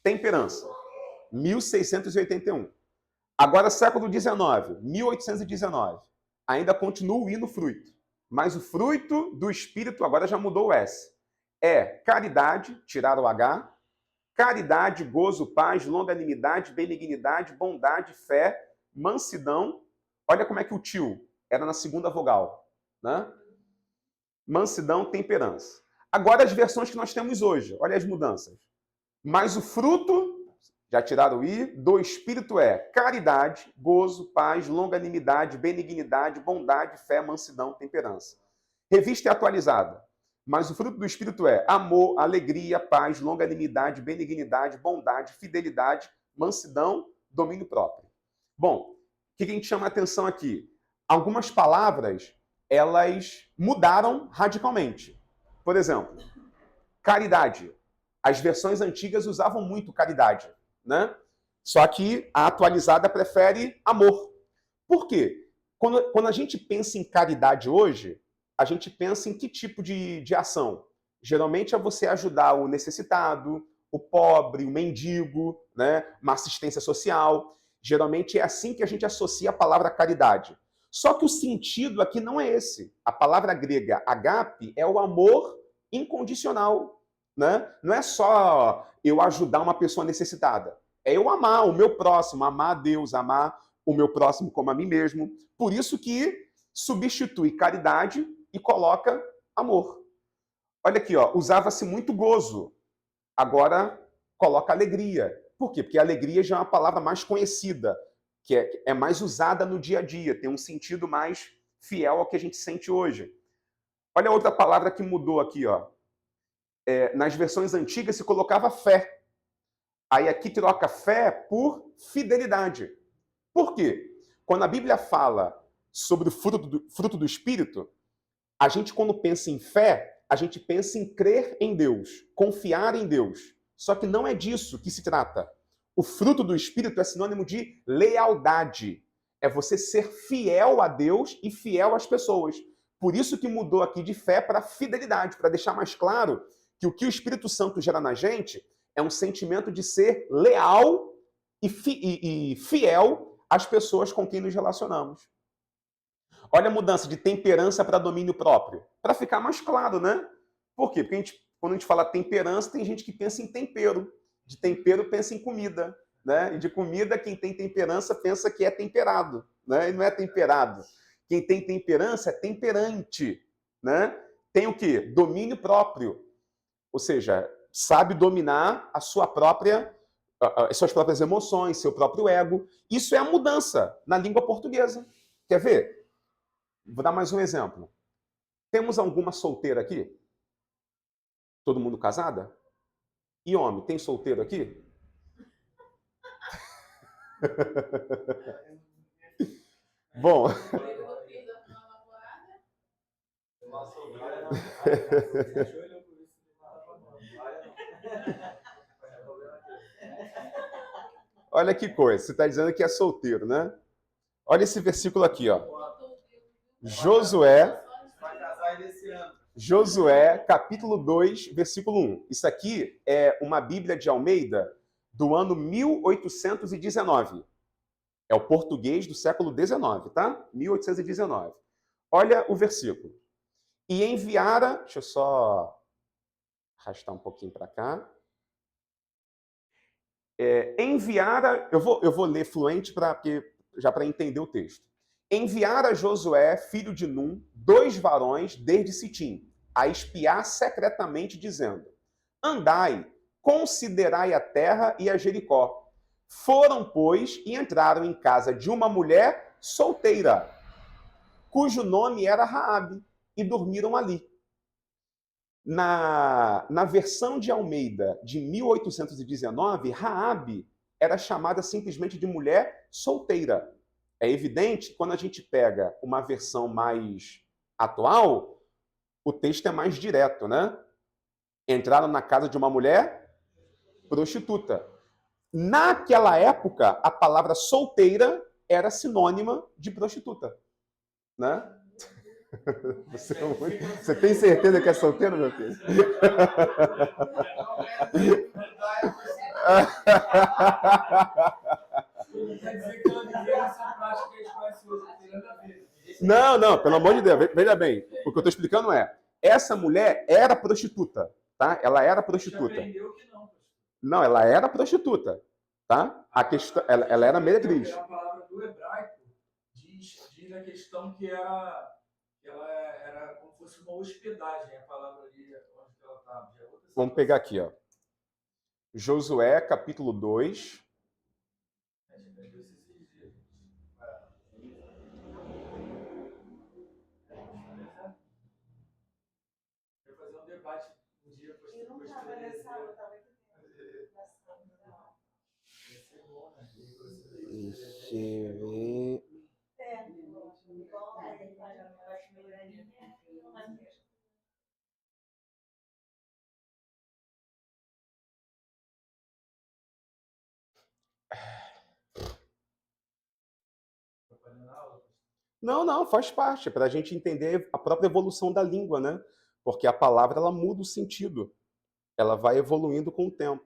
temperança. 1681. Agora, século XIX, 1819. Ainda continua o I no fruto. Mas o fruto do Espírito, agora já mudou o S. É caridade, tirar o H, caridade, gozo, paz, longanimidade, benignidade, bondade, fé, mansidão. Olha como é que o tio era na segunda vogal, né? Mansidão, temperança. Agora as versões que nós temos hoje, olha as mudanças. Mas o fruto, já tiraram o i, do Espírito é caridade, gozo, paz, longanimidade, benignidade, bondade, fé, mansidão, temperança. Revista é atualizada. Mas o fruto do Espírito é amor, alegria, paz, longanimidade, benignidade, bondade, fidelidade, mansidão, domínio próprio. Bom, o que a gente chama a atenção aqui? Algumas palavras, elas mudaram radicalmente. Por exemplo, caridade. As versões antigas usavam muito caridade, né? Só que a atualizada prefere amor. Por quê? Quando a gente pensa em caridade hoje, a gente pensa em que tipo de ação? Geralmente é você ajudar o necessitado, o pobre, o mendigo, né? Uma assistência social. Geralmente é assim que a gente associa a palavra caridade. Só que o sentido aqui não é esse. A palavra grega agape é o amor incondicional, né? Não é só eu ajudar uma pessoa necessitada. É eu amar o meu próximo, amar a Deus, amar o meu próximo como a mim mesmo. Por isso que substitui caridade e coloca amor. Olha aqui, ó, usava-se muito gozo. Agora coloca alegria. Por quê? Porque alegria já é uma palavra mais conhecida, que é mais usada no dia a dia, tem um sentido mais fiel ao que a gente sente hoje. Olha outra palavra que mudou aqui, ó. Nas versões antigas se colocava fé. Aí aqui troca fé por fidelidade. Por quê? Quando a Bíblia fala sobre o fruto do Espírito, a gente, quando pensa em fé, a gente pensa em crer em Deus, confiar em Deus. Só que não é disso que se trata. O fruto do Espírito é sinônimo de lealdade. É você ser fiel a Deus e fiel às pessoas. Por isso que mudou aqui de fé para fidelidade, para deixar mais claro que o Espírito Santo gera na gente é um sentimento de ser leal e fiel às pessoas com quem nos relacionamos. Olha a mudança de temperança para domínio próprio. Para ficar mais claro, né? Por quê? Porque quando a gente fala temperança, tem gente que pensa em tempero. De tempero pensa em comida. Né? E de comida, quem tem temperança pensa que é temperado. Né? E não é temperado. Quem tem temperança é temperante. Né? Tem o quê? Domínio próprio. Ou seja, sabe dominar as suas próprias emoções, seu próprio ego. Isso é a mudança na língua portuguesa. Quer ver? Vou dar mais um exemplo. Temos alguma solteira aqui? Todo mundo casada? E homem, tem solteiro aqui? Bom. Olha que coisa, você está dizendo que é solteiro, né? Olha esse versículo aqui, ó. Josué, capítulo 2, versículo 1. Isso aqui é uma Bíblia de Almeida do ano 1819. É o português do século XIX, tá? 1819. Olha o versículo. E enviara... Deixa eu só arrastar um pouquinho para cá. Enviara... Eu vou ler fluente já para entender o texto. enviara Josué, filho de Num, 2 varões desde Sitim, a espiar secretamente, dizendo: andai, considerai a terra e a Jericó. Foram, pois, e entraram em casa de uma mulher solteira, cujo nome era Raabe, e dormiram ali. Na versão de Almeida de 1819, Raabe era chamada simplesmente de mulher solteira. É evidente que quando a gente pega uma versão mais atual, o texto é mais direto, né? Entraram na casa de uma mulher prostituta. Naquela época, a palavra solteira era sinônima de prostituta, né? Você tem certeza que é solteiro, meu filho? Quer dizer que ela viveu essa prática que a gente conhece hoje, não tem nada a ver. Não, pelo amor de Deus, veja bem. O que eu estou explicando é, essa mulher era prostituta, tá? Ela era prostituta. Aprendeu que não. Não, ela era prostituta, tá? A questão, ela era meretriz. A palavra do hebraico diz a questão que ela era como se fosse uma hospedagem, a palavra ali onde ela estava. Vamos pegar aqui, ó. Josué, capítulo 2. Vai fazer um debate um dia. Eu não estava nessa aula, eu estava aqui dentro. Deixa eu ver. Não, faz parte, para a gente entender a própria evolução da língua, né? Porque a palavra, ela muda o sentido. Ela vai evoluindo com o tempo.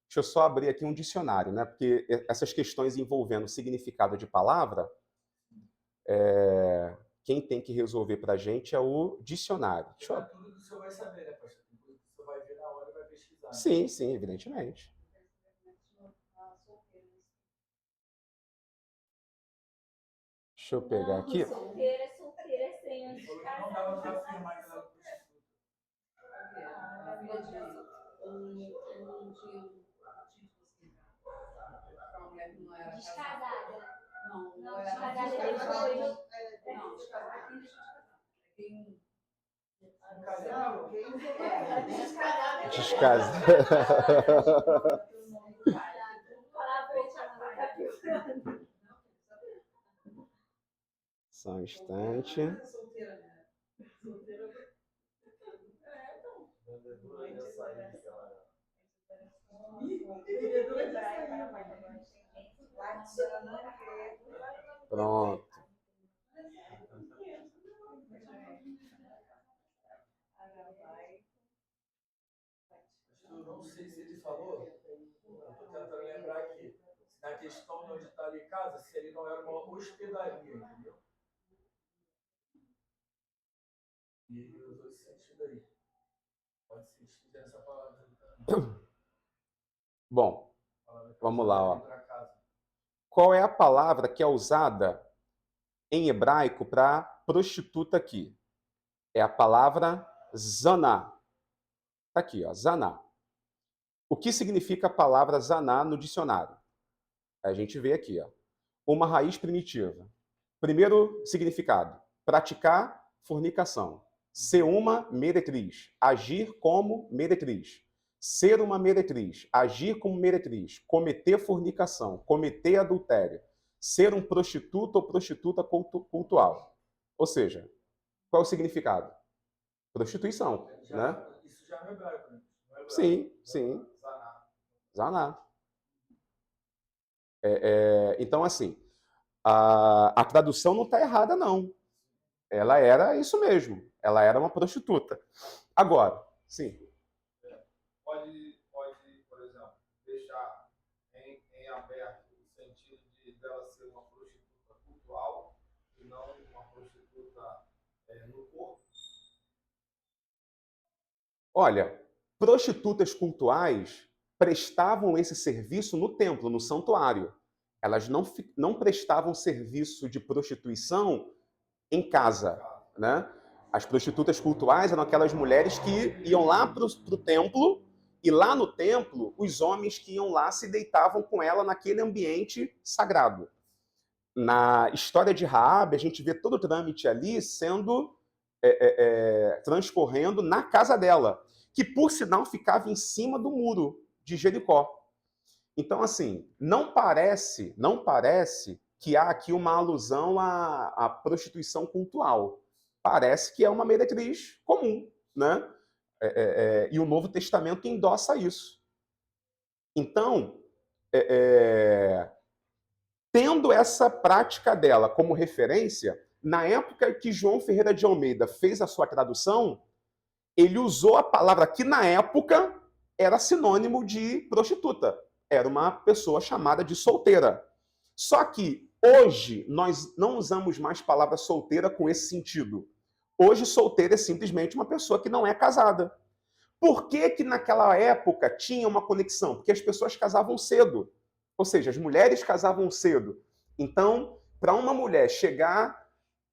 Deixa eu só abrir aqui um dicionário, né? Porque essas questões envolvendo o significado de palavra, quem tem que resolver para a gente é o dicionário. Deixa eu... Tudo que o senhor vai saber, né, pastor? Tudo que o senhor vai ver na hora e vai pesquisar. Sim, evidentemente. Deixa eu pegar aqui. Solteira é sem antes de Não dava para afirmar que ela era descasada. Não, descasada depois. Não, descasada. Só um instante. Pronto. Eu não sei se ele falou, eu estou tentando lembrar aqui, se na questão de onde está ali casa, se ele não era uma hospedaria, entendeu? E ele usou esse sentido aí. Pode ser estudar essa palavra. Bom, vamos lá, ó. Qual é a palavra que é usada em hebraico para prostituta aqui? É a palavra zaná. Está aqui, ó, zaná. O que significa a palavra zaná no dicionário? A gente vê aqui, ó. Uma raiz primitiva. Primeiro significado: praticar fornicação. Ser uma meretriz. Agir como meretriz. Ser uma meretriz. Agir como meretriz. Cometer fornicação. Cometer adultério. Ser um prostituto ou prostituta cultual. Ou seja, qual é o significado? Prostituição, né? Isso já não é hebraico, né? Sim. Zaná. Então, assim, a tradução não está errada, não. Ela era isso mesmo. Ela era uma prostituta. Agora, sim. Pode, por exemplo, deixar em aberto o sentido dela ser uma prostituta cultural e não uma prostituta no corpo? Olha, prostitutas cultuais prestavam esse serviço no templo, no santuário. Elas não prestavam serviço de prostituição em casa, né? As prostitutas cultuais eram aquelas mulheres que iam lá para o templo, e lá no templo, os homens que iam lá se deitavam com ela naquele ambiente sagrado. Na história de Raabe, a gente vê todo o trâmite ali sendo transcorrendo na casa dela, que por sinal ficava em cima do muro de Jericó. Então, assim, não parece que há aqui uma alusão à prostituição cultural. Parece que é uma meretriz comum, né? E o Novo Testamento endossa isso. Então, tendo essa prática dela como referência, na época que João Ferreira de Almeida fez a sua tradução, ele usou a palavra que na época era sinônimo de prostituta. Era uma pessoa chamada de solteira. Só que hoje nós não usamos mais palavra solteira com esse sentido. Hoje solteira é simplesmente uma pessoa que não é casada. Por que que naquela época tinha uma conexão? Porque as pessoas casavam cedo. Ou seja, as mulheres casavam cedo. Então, para uma mulher chegar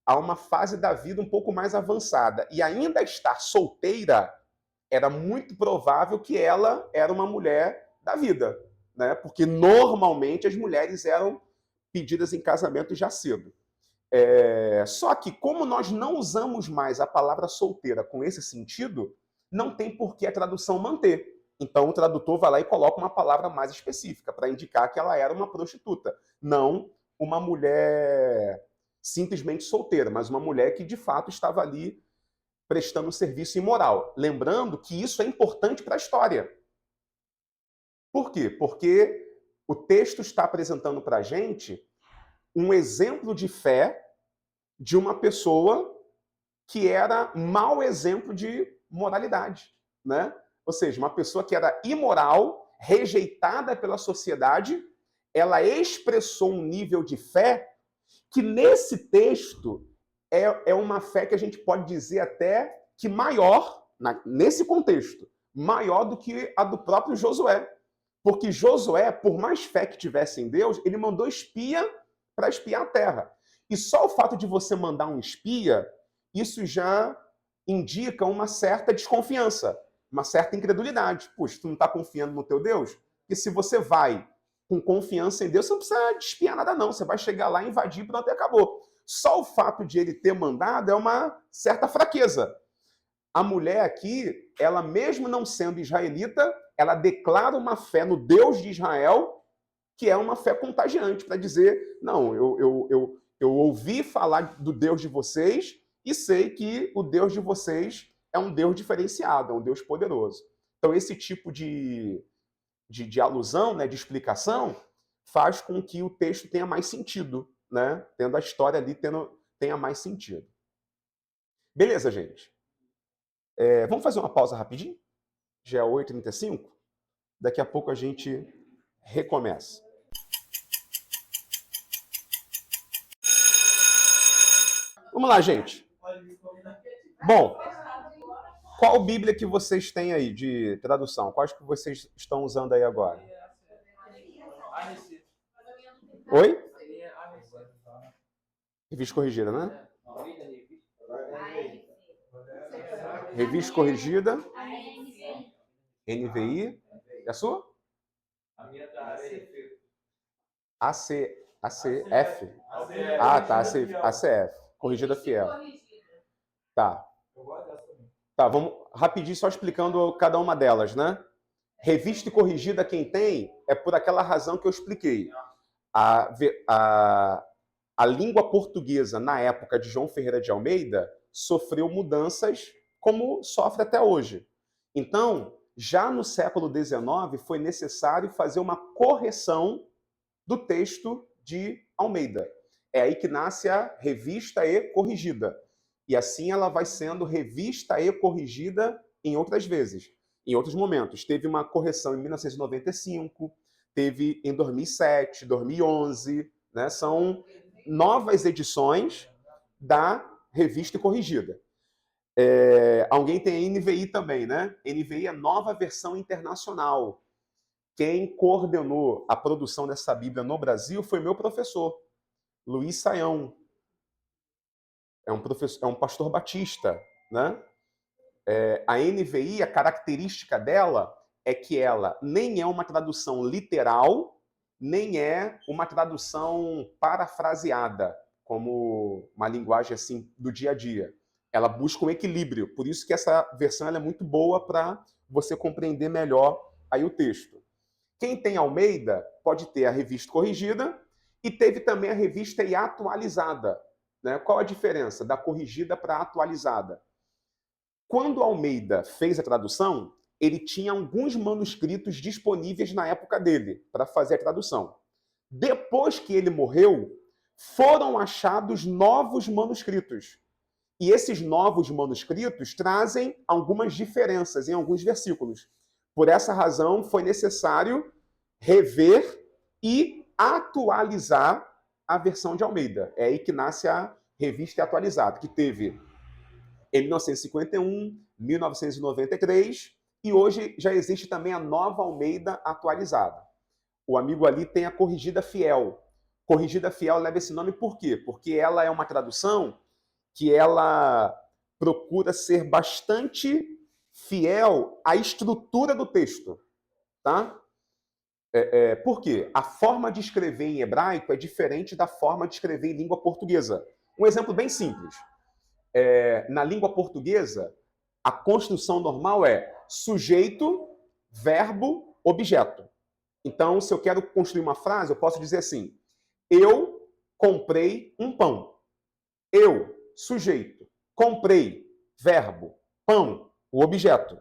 a uma fase da vida um pouco mais avançada e ainda estar solteira, era muito provável que ela era uma mulher da vida, né? Porque normalmente as mulheres eram pedidas em casamento já cedo. Só que, como nós não usamos mais a palavra solteira com esse sentido, não tem por que a tradução manter. Então, o tradutor vai lá e coloca uma palavra mais específica para indicar que ela era uma prostituta, não uma mulher simplesmente solteira, mas uma mulher que, de fato, estava ali prestando serviço imoral. Lembrando que isso é importante para a história. Por quê? Porque o texto está apresentando para a gente um exemplo de fé de uma pessoa que era mau exemplo de moralidade, né? Ou seja, uma pessoa que era imoral, rejeitada pela sociedade, ela expressou um nível de fé que nesse texto é uma fé que a gente pode dizer até que maior, nesse contexto, maior do que a do próprio Josué. Porque Josué, por mais fé que tivesse em Deus, ele mandou espia para espiar a terra. E só o fato de você mandar um espia, isso já indica uma certa desconfiança, uma certa incredulidade. Puxa, tu não está confiando no teu Deus? Porque se você vai com confiança em Deus, você não precisa espiar nada não. Você vai chegar lá, invadir e pronto, e acabou. Só o fato de ele ter mandado é uma certa fraqueza. A mulher aqui, ela mesmo não sendo israelita, ela declara uma fé no Deus de Israel, que é uma fé contagiante, para dizer, não, eu ouvi falar do Deus de vocês e sei que o Deus de vocês é um Deus diferenciado, é um Deus poderoso. Então, esse tipo de alusão, né, de explicação, faz com que o texto tenha mais sentido, né? Tendo a história ali tenha mais sentido. Beleza, gente? Vamos fazer uma pausa rapidinho? Já é 8h35. Daqui a pouco a gente recomeça. Vamos lá, gente. Bom, qual Bíblia que vocês têm aí de tradução? Quais que vocês estão usando aí agora? Oi? Revista corrigida, né? Revista corrigida. NVI. E a sua? A minha tá ACF. Ah, tá. ACF. Corrigida fiel. Tá. Tá, vamos rapidinho só explicando cada uma delas, né? Revista e corrigida, quem tem, é por aquela razão que eu expliquei. A língua portuguesa, na época de João Ferreira de Almeida, sofreu mudanças como sofre até hoje. Então, já no século XIX, foi necessário fazer uma correção do texto de Almeida. É aí que nasce a Revista e Corrigida. E assim ela vai sendo revista e corrigida em outras vezes, em outros momentos. Teve uma correção em 1995, teve em 2007, 2011, né? São novas edições da Revista e Corrigida. Alguém tem a NVI também, né? NVI é Nova Versão Internacional. Quem coordenou a produção dessa Bíblia no Brasil foi meu professor, Luiz Saião. É um pastor batista, né? A NVI, a característica dela é que ela nem é uma tradução literal, nem é uma tradução parafraseada, como uma linguagem assim do dia a dia. Ela busca um equilíbrio, por isso que essa versão ela é muito boa para você compreender melhor aí o texto. Quem tem Almeida pode ter a revista corrigida e teve também a revista e atualizada. Né? Qual a diferença da corrigida para a atualizada? Quando Almeida fez a tradução, ele tinha alguns manuscritos disponíveis na época dele para fazer a tradução. Depois que ele morreu, foram achados novos manuscritos. E esses novos manuscritos trazem algumas diferenças em alguns versículos. Por essa razão, foi necessário rever e atualizar a versão de Almeida. É aí que nasce a revista atualizada, que teve em 1951, 1993, e hoje já existe também a nova Almeida atualizada. O amigo ali tem a Corrigida Fiel. Corrigida Fiel leva esse nome por quê? Porque ela é uma tradução que ela procura ser bastante fiel à estrutura do texto. Tá? Por quê? A forma de escrever em hebraico é diferente da forma de escrever em língua portuguesa. Um exemplo bem simples. Na língua portuguesa, a construção normal é sujeito, verbo, objeto. Então, se eu quero construir uma frase, eu posso dizer assim: eu comprei um pão. Eu, sujeito, comprei, verbo, pão, o objeto.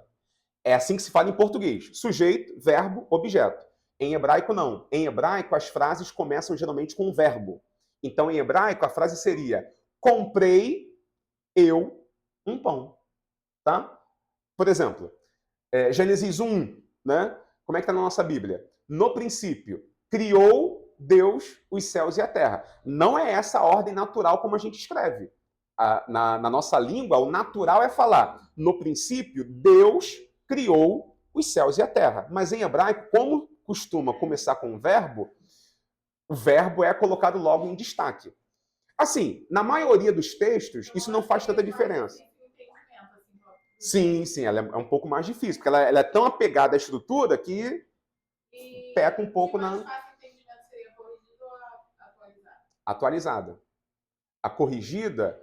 É assim que se fala em português. Sujeito, verbo, objeto. Em hebraico, não. Em hebraico, as frases começam geralmente com um verbo. Então, em hebraico, a frase seria: comprei eu um pão. Tá? Por exemplo, Gênesis 1, né? Como é que está na nossa Bíblia? No princípio, criou Deus os céus e a terra. Não é essa a ordem natural como a gente escreve. Na nossa língua, o natural é falar: no princípio, Deus criou os céus e a terra. Mas em hebraico, como costuma começar com um verbo, o verbo é colocado logo em destaque. Assim, na maioria dos textos, isso não faz tanta diferença. Sim, ela é um pouco mais difícil, porque ela é tão apegada à estrutura que peca um pouco na... Atualizada. A corrigida,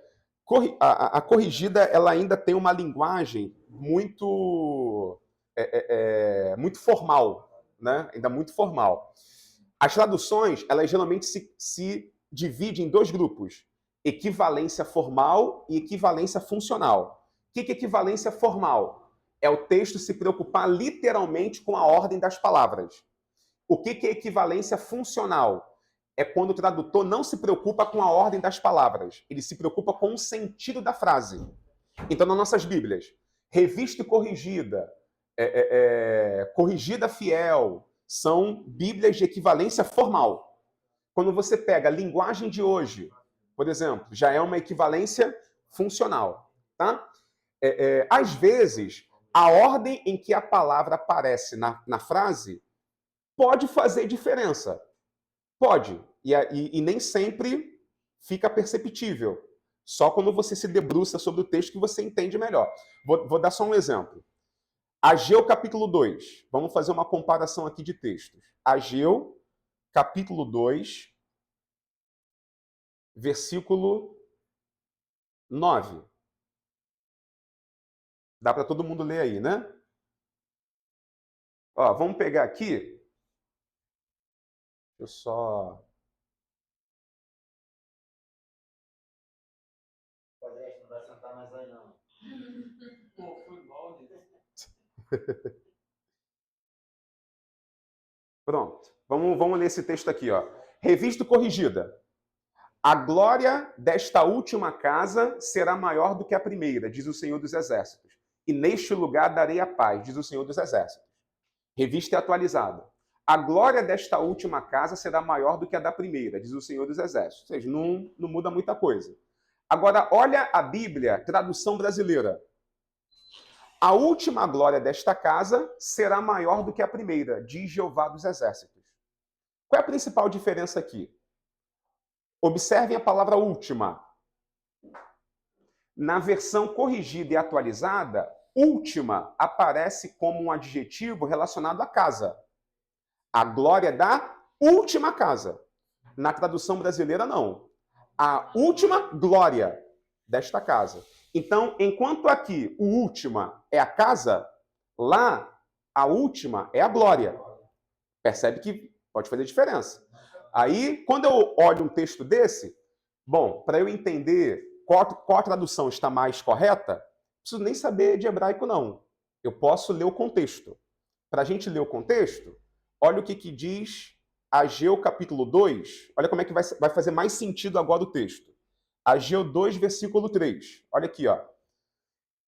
a corrigida, ela ainda tem uma linguagem muito formal, né? Ainda muito formal. As traduções, elas geralmente se dividem em dois grupos: equivalência formal e equivalência funcional. O que é equivalência formal? É o texto se preocupar literalmente com a ordem das palavras. O que é equivalência funcional? É quando o tradutor não se preocupa com a ordem das palavras. Ele se preocupa com o sentido da frase. Então, nas nossas Bíblias, revista e corrigida, corrigida fiel, são Bíblias de equivalência formal. Quando você pega a linguagem de hoje, por exemplo, já é uma equivalência funcional. Tá? Às vezes, a ordem em que a palavra aparece na frase pode fazer diferença. Pode. E nem sempre fica perceptível. Só quando você se debruça sobre o texto que você entende melhor. Vou dar só um exemplo. Ageu, capítulo 2. Vamos fazer uma comparação aqui de textos. Ageu, capítulo 2, versículo 9. Dá para todo mundo ler aí, né? Ó, vamos pegar aqui. Deixa eu só... Não vai sentar mais aí, não. Pô, foi mal nisso. Pronto. Vamos ler esse texto aqui, ó. Revista corrigida. A glória desta última casa será maior do que a primeira, diz o Senhor dos Exércitos. E neste lugar darei a paz, diz o Senhor dos Exércitos. Revista atualizada. A glória desta última casa será maior do que a da primeira, diz o Senhor dos Exércitos. Ou seja, não muda muita coisa. Agora, olha a Bíblia, tradução brasileira. A última glória desta casa será maior do que a primeira, diz Jeová dos Exércitos. Qual é a principal diferença aqui? Observem a palavra última. Na versão corrigida e atualizada, última aparece como um adjetivo relacionado à casa. A glória da última casa. Na tradução brasileira, não. A última glória desta casa. Então, enquanto aqui o última é a casa, lá a última é a glória. Percebe que pode fazer diferença. Aí, quando eu olho um texto desse, bom, para eu entender qual a tradução está mais correta, não preciso nem saber de hebraico, não. Eu posso ler o contexto. Para a gente ler o contexto, olha o que diz Ageu capítulo 2. Olha como é que vai fazer mais sentido agora o texto. Ageu 2, versículo 3. Olha aqui, ó.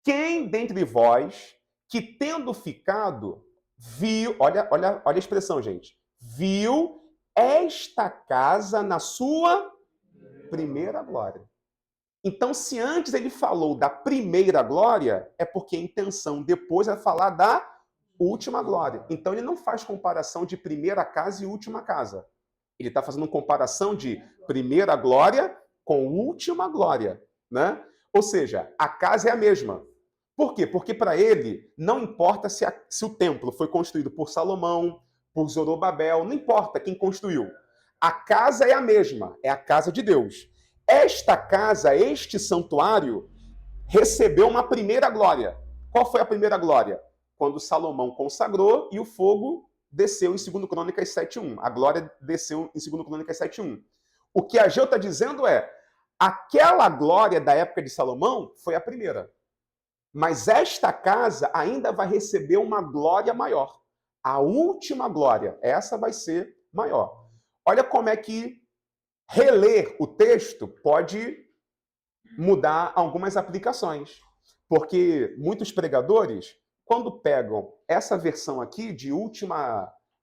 Quem dentre vós que tendo ficado, viu... Olha a expressão, gente. Viu esta casa na sua primeira glória. Então, se antes ele falou da primeira glória, é porque a intenção depois é falar da última glória. Então, ele não faz comparação de primeira casa e última casa. Ele está fazendo uma comparação de primeira glória com última glória, né? Ou seja, a casa é a mesma. Por quê? Porque para ele não importa se o templo foi construído por Salomão, por Zorobabel, não importa quem construiu. A casa é a mesma, é a casa de Deus. Esta casa, este santuário, recebeu uma primeira glória. Qual foi a primeira glória? Quando Salomão consagrou e o fogo desceu em 2 Crônicas 7:1. A glória desceu em 2 Crônicas 7:1. O que Ageu está dizendo é, aquela glória da época de Salomão foi a primeira. Mas esta casa ainda vai receber uma glória maior. A última glória, essa vai ser maior. Olha como é que reler o texto pode mudar algumas aplicações. Porque muitos pregadores, quando pegam essa versão aqui de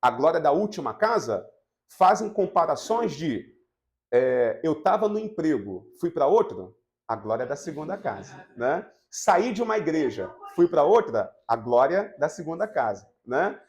a glória da última casa, fazem comparações de eu estava no emprego, fui para outro, a glória da segunda casa, né? Saí de uma igreja, fui para outra, a glória da segunda casa, né?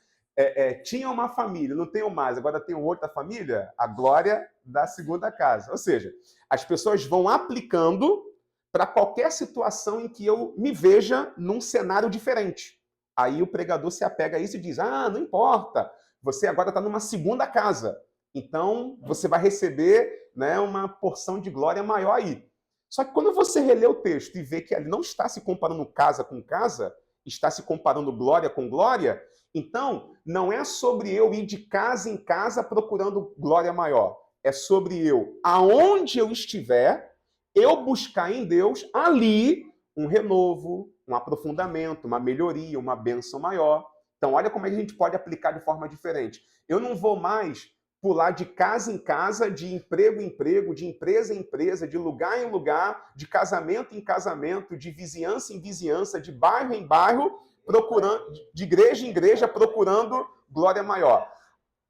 Tinha uma família, não tenho mais, agora tenho outra família, a glória da segunda casa. Ou seja, as pessoas vão aplicando para qualquer situação em que eu me veja num cenário diferente. Aí o pregador se apega a isso e diz, não importa, você agora está numa segunda casa, então você vai receber, né, uma porção de glória maior aí. Só que quando você relê o texto e vê que ele não está se comparando casa com casa, está se comparando glória com glória, então não é sobre eu ir de casa em casa procurando glória maior. É sobre eu, aonde eu estiver, eu buscar em Deus ali um renovo, um aprofundamento, uma melhoria, uma bênção maior. Então olha como a gente pode aplicar de forma diferente. Eu não vou mais pular de casa em casa, de emprego em emprego, de empresa em empresa, de lugar em lugar, de casamento em casamento, de vizinhança em vizinhança, de bairro em bairro, procurando, de igreja em igreja, procurando glória maior.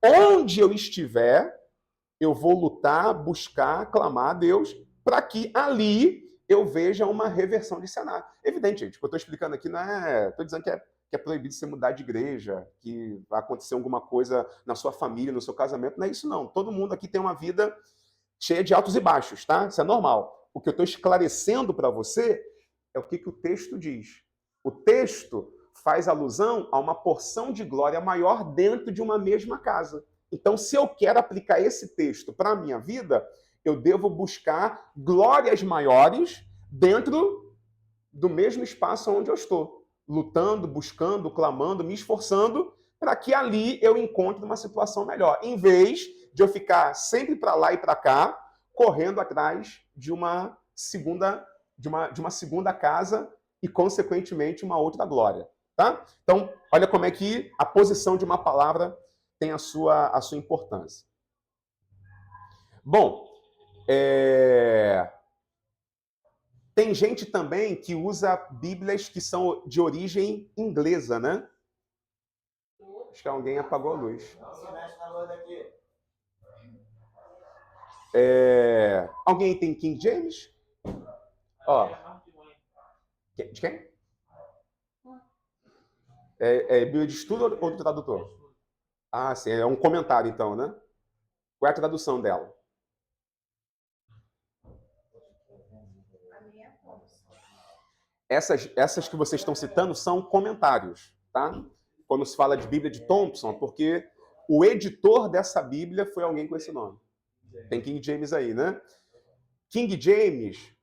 Onde eu estiver, eu vou lutar, buscar, clamar a Deus, para que ali eu veja uma reversão de cenário. Evidente, gente, o que eu estou explicando aqui não é... Estou dizendo que é proibido você mudar de igreja, que vai acontecer alguma coisa na sua família, no seu casamento. Não é isso, não. Todo mundo aqui tem uma vida cheia de altos e baixos, tá? Isso é normal. O que eu estou esclarecendo para você é o que o texto diz. O texto faz alusão a uma porção de glória maior dentro de uma mesma casa. Então, se eu quero aplicar esse texto para a minha vida, eu devo buscar glórias maiores dentro do mesmo espaço onde eu estou. Lutando, buscando, clamando, me esforçando, para que ali eu encontre uma situação melhor, em vez de eu ficar sempre para lá e para cá, correndo atrás de uma segunda casa e, consequentemente, uma outra glória. Tá? Então, olha como é que a posição de uma palavra tem a sua importância. Bom, tem gente também que usa Bíblias que são de origem inglesa, né? Acho que alguém apagou a luz. Alguém tem King James? Ó. De quem? É Bíblia de estudo ou do tradutor? Ah, sim, é um comentário então, né? Qual é a tradução dela? Essas que vocês estão citando são comentários, tá? Quando se fala de Bíblia de Thompson, porque o editor dessa Bíblia foi alguém com esse nome. Tem King James aí, né? King James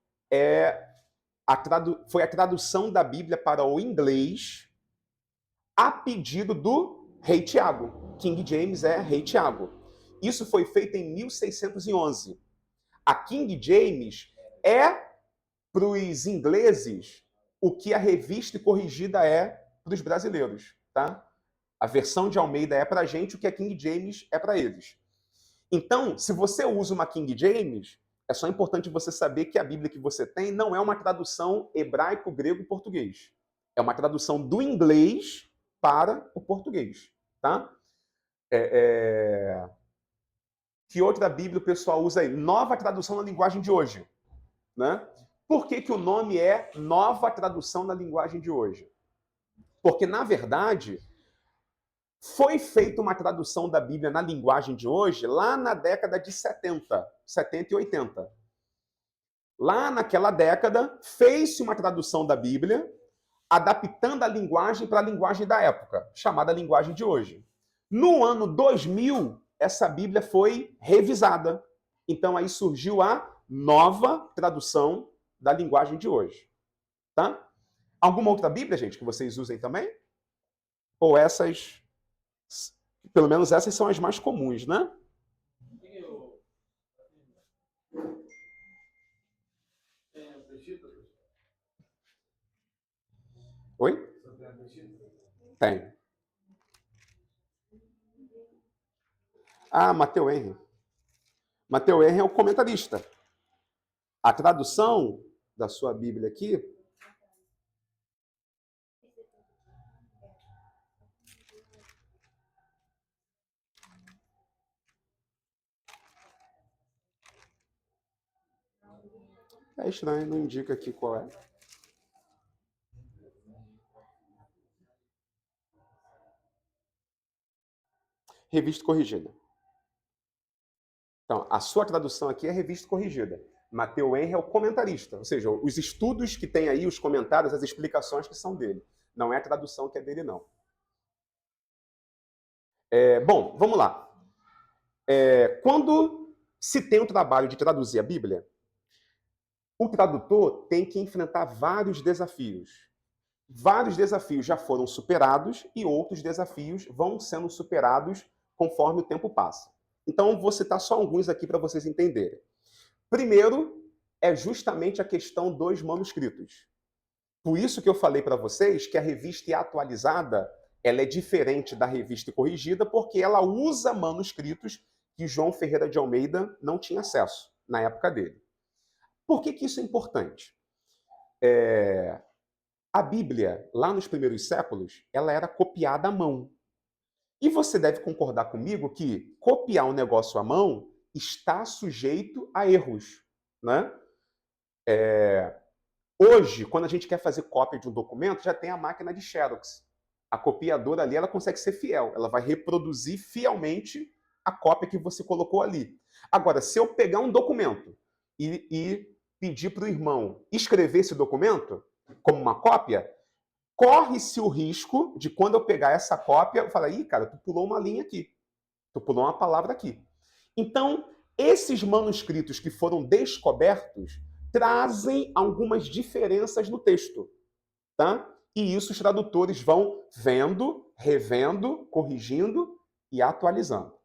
foi a tradução da Bíblia para o inglês a pedido do rei Tiago. King James é rei Tiago. Isso foi feito em 1611. A King James é para os ingleses o que a revista e corrigida é para os brasileiros, tá? A versão de Almeida é para a gente o que a King James é para eles. Então, se você usa uma King James, é só importante você saber que a Bíblia que você tem não é uma tradução hebraico, grego, português. É uma tradução do inglês para o português, tá? Que outra Bíblia o pessoal usa aí? Nova tradução na linguagem de hoje, né? Por que o nome é Nova Tradução na Linguagem de Hoje? Porque, na verdade, foi feita uma tradução da Bíblia na linguagem de hoje lá na década de 70 e 80. Lá naquela década, fez-se uma tradução da Bíblia, adaptando a linguagem para a linguagem da época, chamada linguagem de hoje. No ano 2000, essa Bíblia foi revisada. Então, aí surgiu a Nova Tradução da linguagem de hoje, tá? Alguma outra Bíblia, gente, que vocês usem também? Ou essas, pelo menos essas são as mais comuns, né? Oi? Tem. Ah, Mateu Henry. Mateu Henry é o comentarista. A tradução da sua Bíblia aqui é estranho, não indica aqui qual é. Revista corrigida. Então, a sua tradução aqui é revista corrigida. Mateu Henry é o comentarista, ou seja, os estudos que tem aí, os comentários, as explicações que são dele. Não é a tradução que é dele, não. Bom, vamos lá. Quando se tem um trabalho de traduzir a Bíblia, o tradutor tem que enfrentar vários desafios. Vários desafios já foram superados e outros desafios vão sendo superados conforme o tempo passa. Então, vou citar só alguns aqui para vocês entenderem. Primeiro, é justamente a questão dos manuscritos. Por isso que eu falei para vocês que a revista atualizada ela é diferente da revista corrigida, porque ela usa manuscritos que João Ferreira de Almeida não tinha acesso na época dele. Por que isso é importante? A Bíblia, lá nos primeiros séculos, ela era copiada à mão. E você deve concordar comigo que copiar um negócio à mão está sujeito a erros, né? Hoje, quando a gente quer fazer cópia de um documento, já tem a máquina de Xerox. A copiadora ali, ela consegue ser fiel. Ela vai reproduzir fielmente a cópia que você colocou ali. Agora, se eu pegar um documento e pedir para o irmão escrever esse documento como uma cópia, corre-se o risco de, quando eu pegar essa cópia, eu falar, ih, cara, tu pulou uma linha aqui. Tu pulou uma palavra aqui. Então, esses manuscritos que foram descobertos trazem algumas diferenças no texto, tá? E isso os tradutores vão vendo, revendo, corrigindo e atualizando.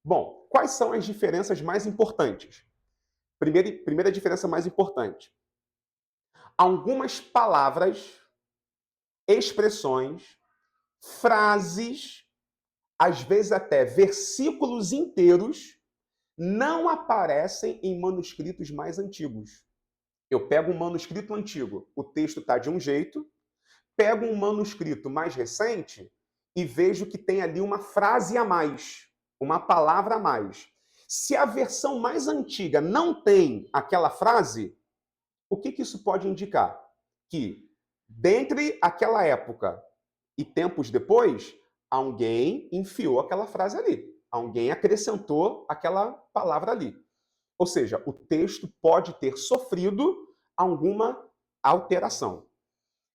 Bom, quais são as diferenças mais importantes? Primeira diferença mais importante. Algumas palavras, expressões, frases, às vezes até versículos inteiros, não aparecem em manuscritos mais antigos. Eu pego um manuscrito antigo, o texto está de um jeito, pego um manuscrito mais recente e vejo que tem ali uma frase a mais, uma palavra a mais. Se a versão mais antiga não tem aquela frase, o que isso pode indicar? Que, dentre aquela época, E tempos depois, alguém enfiou aquela frase ali. Alguém acrescentou aquela palavra ali. Ou seja, o texto pode ter sofrido alguma alteração.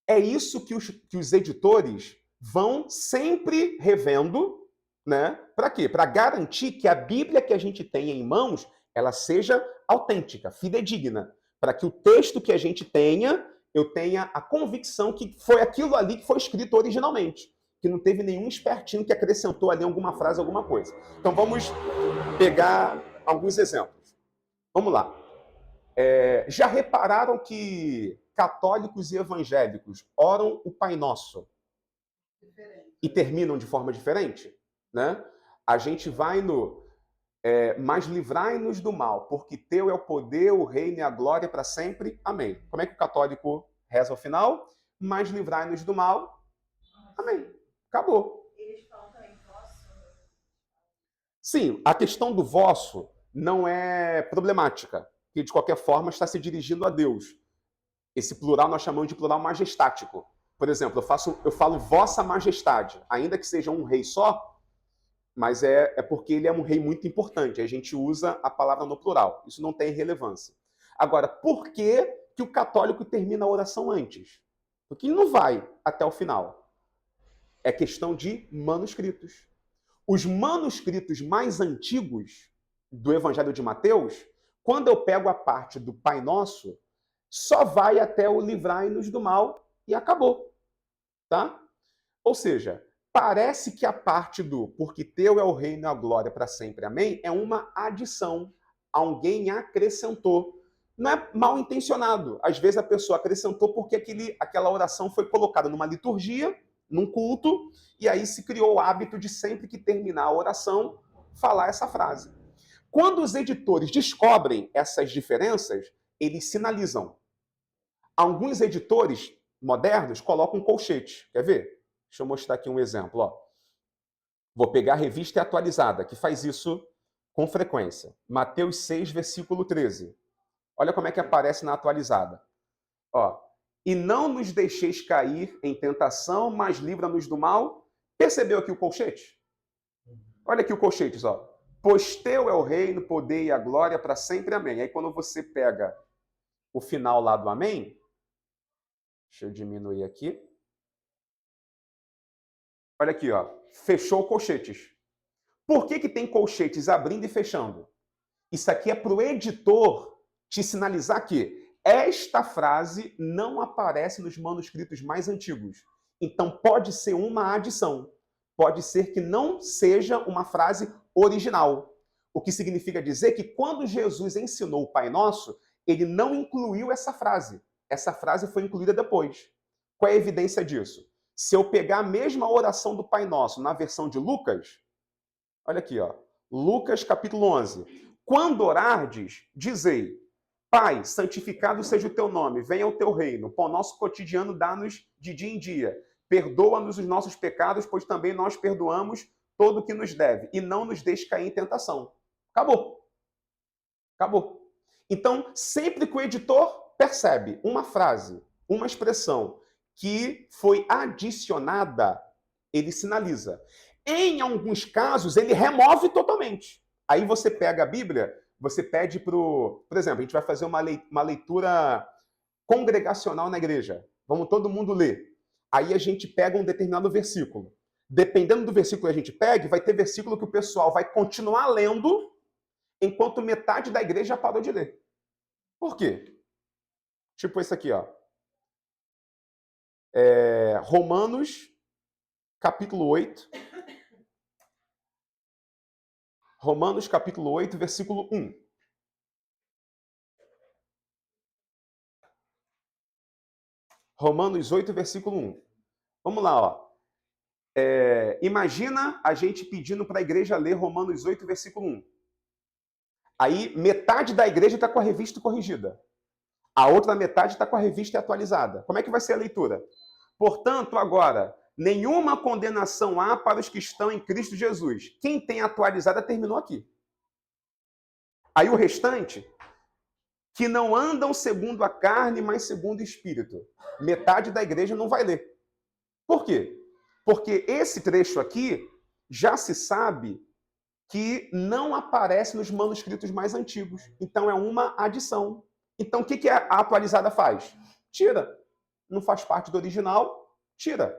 É isso que os editores vão sempre revendo, né? Para quê? Para garantir que a Bíblia que a gente tem em mãos, ela seja autêntica, fidedigna. Para que o texto que a gente tenha, eu tenha a convicção que foi aquilo ali que foi escrito originalmente. Que não teve nenhum espertinho que acrescentou ali alguma frase, alguma coisa. Então vamos pegar alguns exemplos. Vamos lá. Já repararam que católicos e evangélicos oram o Pai Nosso e terminam de forma diferente? Né? A gente vai no mas livrai-nos do mal, porque teu é o poder, o reino e a glória para sempre. Amém. Como é que o católico reza ao final? Mas livrai-nos do mal. Amém. Acabou. Eles falam também vosso. Sim, a questão do vosso não é problemática, que de qualquer forma está se dirigindo a Deus. Esse plural nós chamamos de plural majestático. Por exemplo, eu falo vossa majestade, ainda que seja um rei só, mas é porque ele é um rei muito importante. A gente usa a palavra no plural. Isso não tem relevância. Agora, por que o católico termina a oração antes? Porque ele não vai até o final. É questão de manuscritos. Os manuscritos mais antigos do Evangelho de Mateus, quando eu pego a parte do Pai Nosso, só vai até o livrai-nos do mal e acabou. Tá? Ou seja, parece que a parte do porque teu é o reino e a glória para sempre, amém, é uma adição. Alguém acrescentou. Não é mal intencionado. Às vezes a pessoa acrescentou porque aquela oração foi colocada numa liturgia, num culto, e aí se criou o hábito de sempre que terminar a oração, falar essa frase. Quando os editores descobrem essas diferenças, eles sinalizam. Alguns editores modernos colocam um colchete. Quer ver? Deixa eu mostrar aqui um exemplo. Ó. Vou pegar a revista atualizada, que faz isso com frequência. Mateus 6, versículo 13. Olha como é que aparece na atualizada. Ó. E não nos deixeis cair em tentação, mas livra-nos do mal. Percebeu aqui o colchete? Olha aqui o colchete, ó. Pois teu é o reino, o poder e a glória para sempre, amém. Aí quando você pega o final lá do amém, deixa eu diminuir aqui. Olha aqui, ó. Fechou colchetes. Por que tem colchetes abrindo e fechando? Isso aqui é para o editor te sinalizar que esta frase não aparece nos manuscritos mais antigos. Então pode ser uma adição. Pode ser que não seja uma frase original. O que significa dizer que quando Jesus ensinou o Pai Nosso, ele não incluiu essa frase. Essa frase foi incluída depois. Qual é a evidência disso? Se eu pegar a mesma oração do Pai Nosso na versão de Lucas, olha aqui, ó. Lucas capítulo 11. Quando orardes, dizei: Pai, santificado seja o teu nome, venha o teu reino. Pão nosso cotidiano dá-nos de dia em dia. Perdoa-nos os nossos pecados, pois também nós perdoamos todo o que nos deve. E não nos deixe cair em tentação. Acabou. Acabou. Então, sempre que o editor percebe uma frase, uma expressão que foi adicionada, ele sinaliza. Em alguns casos, ele remove totalmente. Aí você pega a Bíblia, você pede por exemplo, a gente vai fazer uma leitura congregacional na igreja. Vamos todo mundo ler. Aí a gente pega um determinado versículo. Dependendo do versículo que a gente pega, vai ter versículo que o pessoal vai continuar lendo, enquanto metade da igreja parou de ler. Por quê? Tipo esse aqui, ó. Romanos, capítulo 8. Romanos, capítulo 8, versículo 1. Romanos 8, versículo 1. Vamos lá, ó. Imagina a gente pedindo para a igreja ler Romanos 8, versículo 1. Aí, metade da igreja está com a revista corrigida. A outra metade está com a revista atualizada. Como é que vai ser a leitura? Portanto, agora, nenhuma condenação há para os que estão em Cristo Jesus. Quem tem atualizada terminou aqui. Aí o restante, que não andam segundo a carne, mas segundo o Espírito. Metade da igreja não vai ler. Por quê? Porque esse trecho aqui já se sabe que não aparece nos manuscritos mais antigos. Então é uma adição. Então o que a atualizada faz? Tira. Não faz parte do original, tira.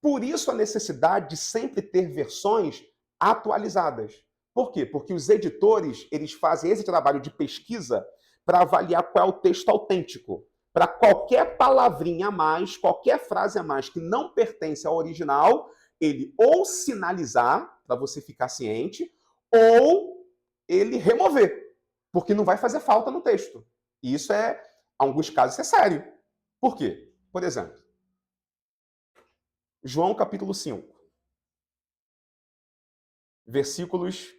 Por isso a necessidade de sempre ter versões atualizadas. Por quê? Porque os editores, eles fazem esse trabalho de pesquisa para avaliar qual é o texto autêntico. Para qualquer palavrinha a mais, qualquer frase a mais que não pertence ao original, ele ou sinalizar, para você ficar ciente, ou ele remover, porque não vai fazer falta no texto. E isso em alguns casos, isso é sério. Por quê? Por exemplo, João capítulo 5, versículos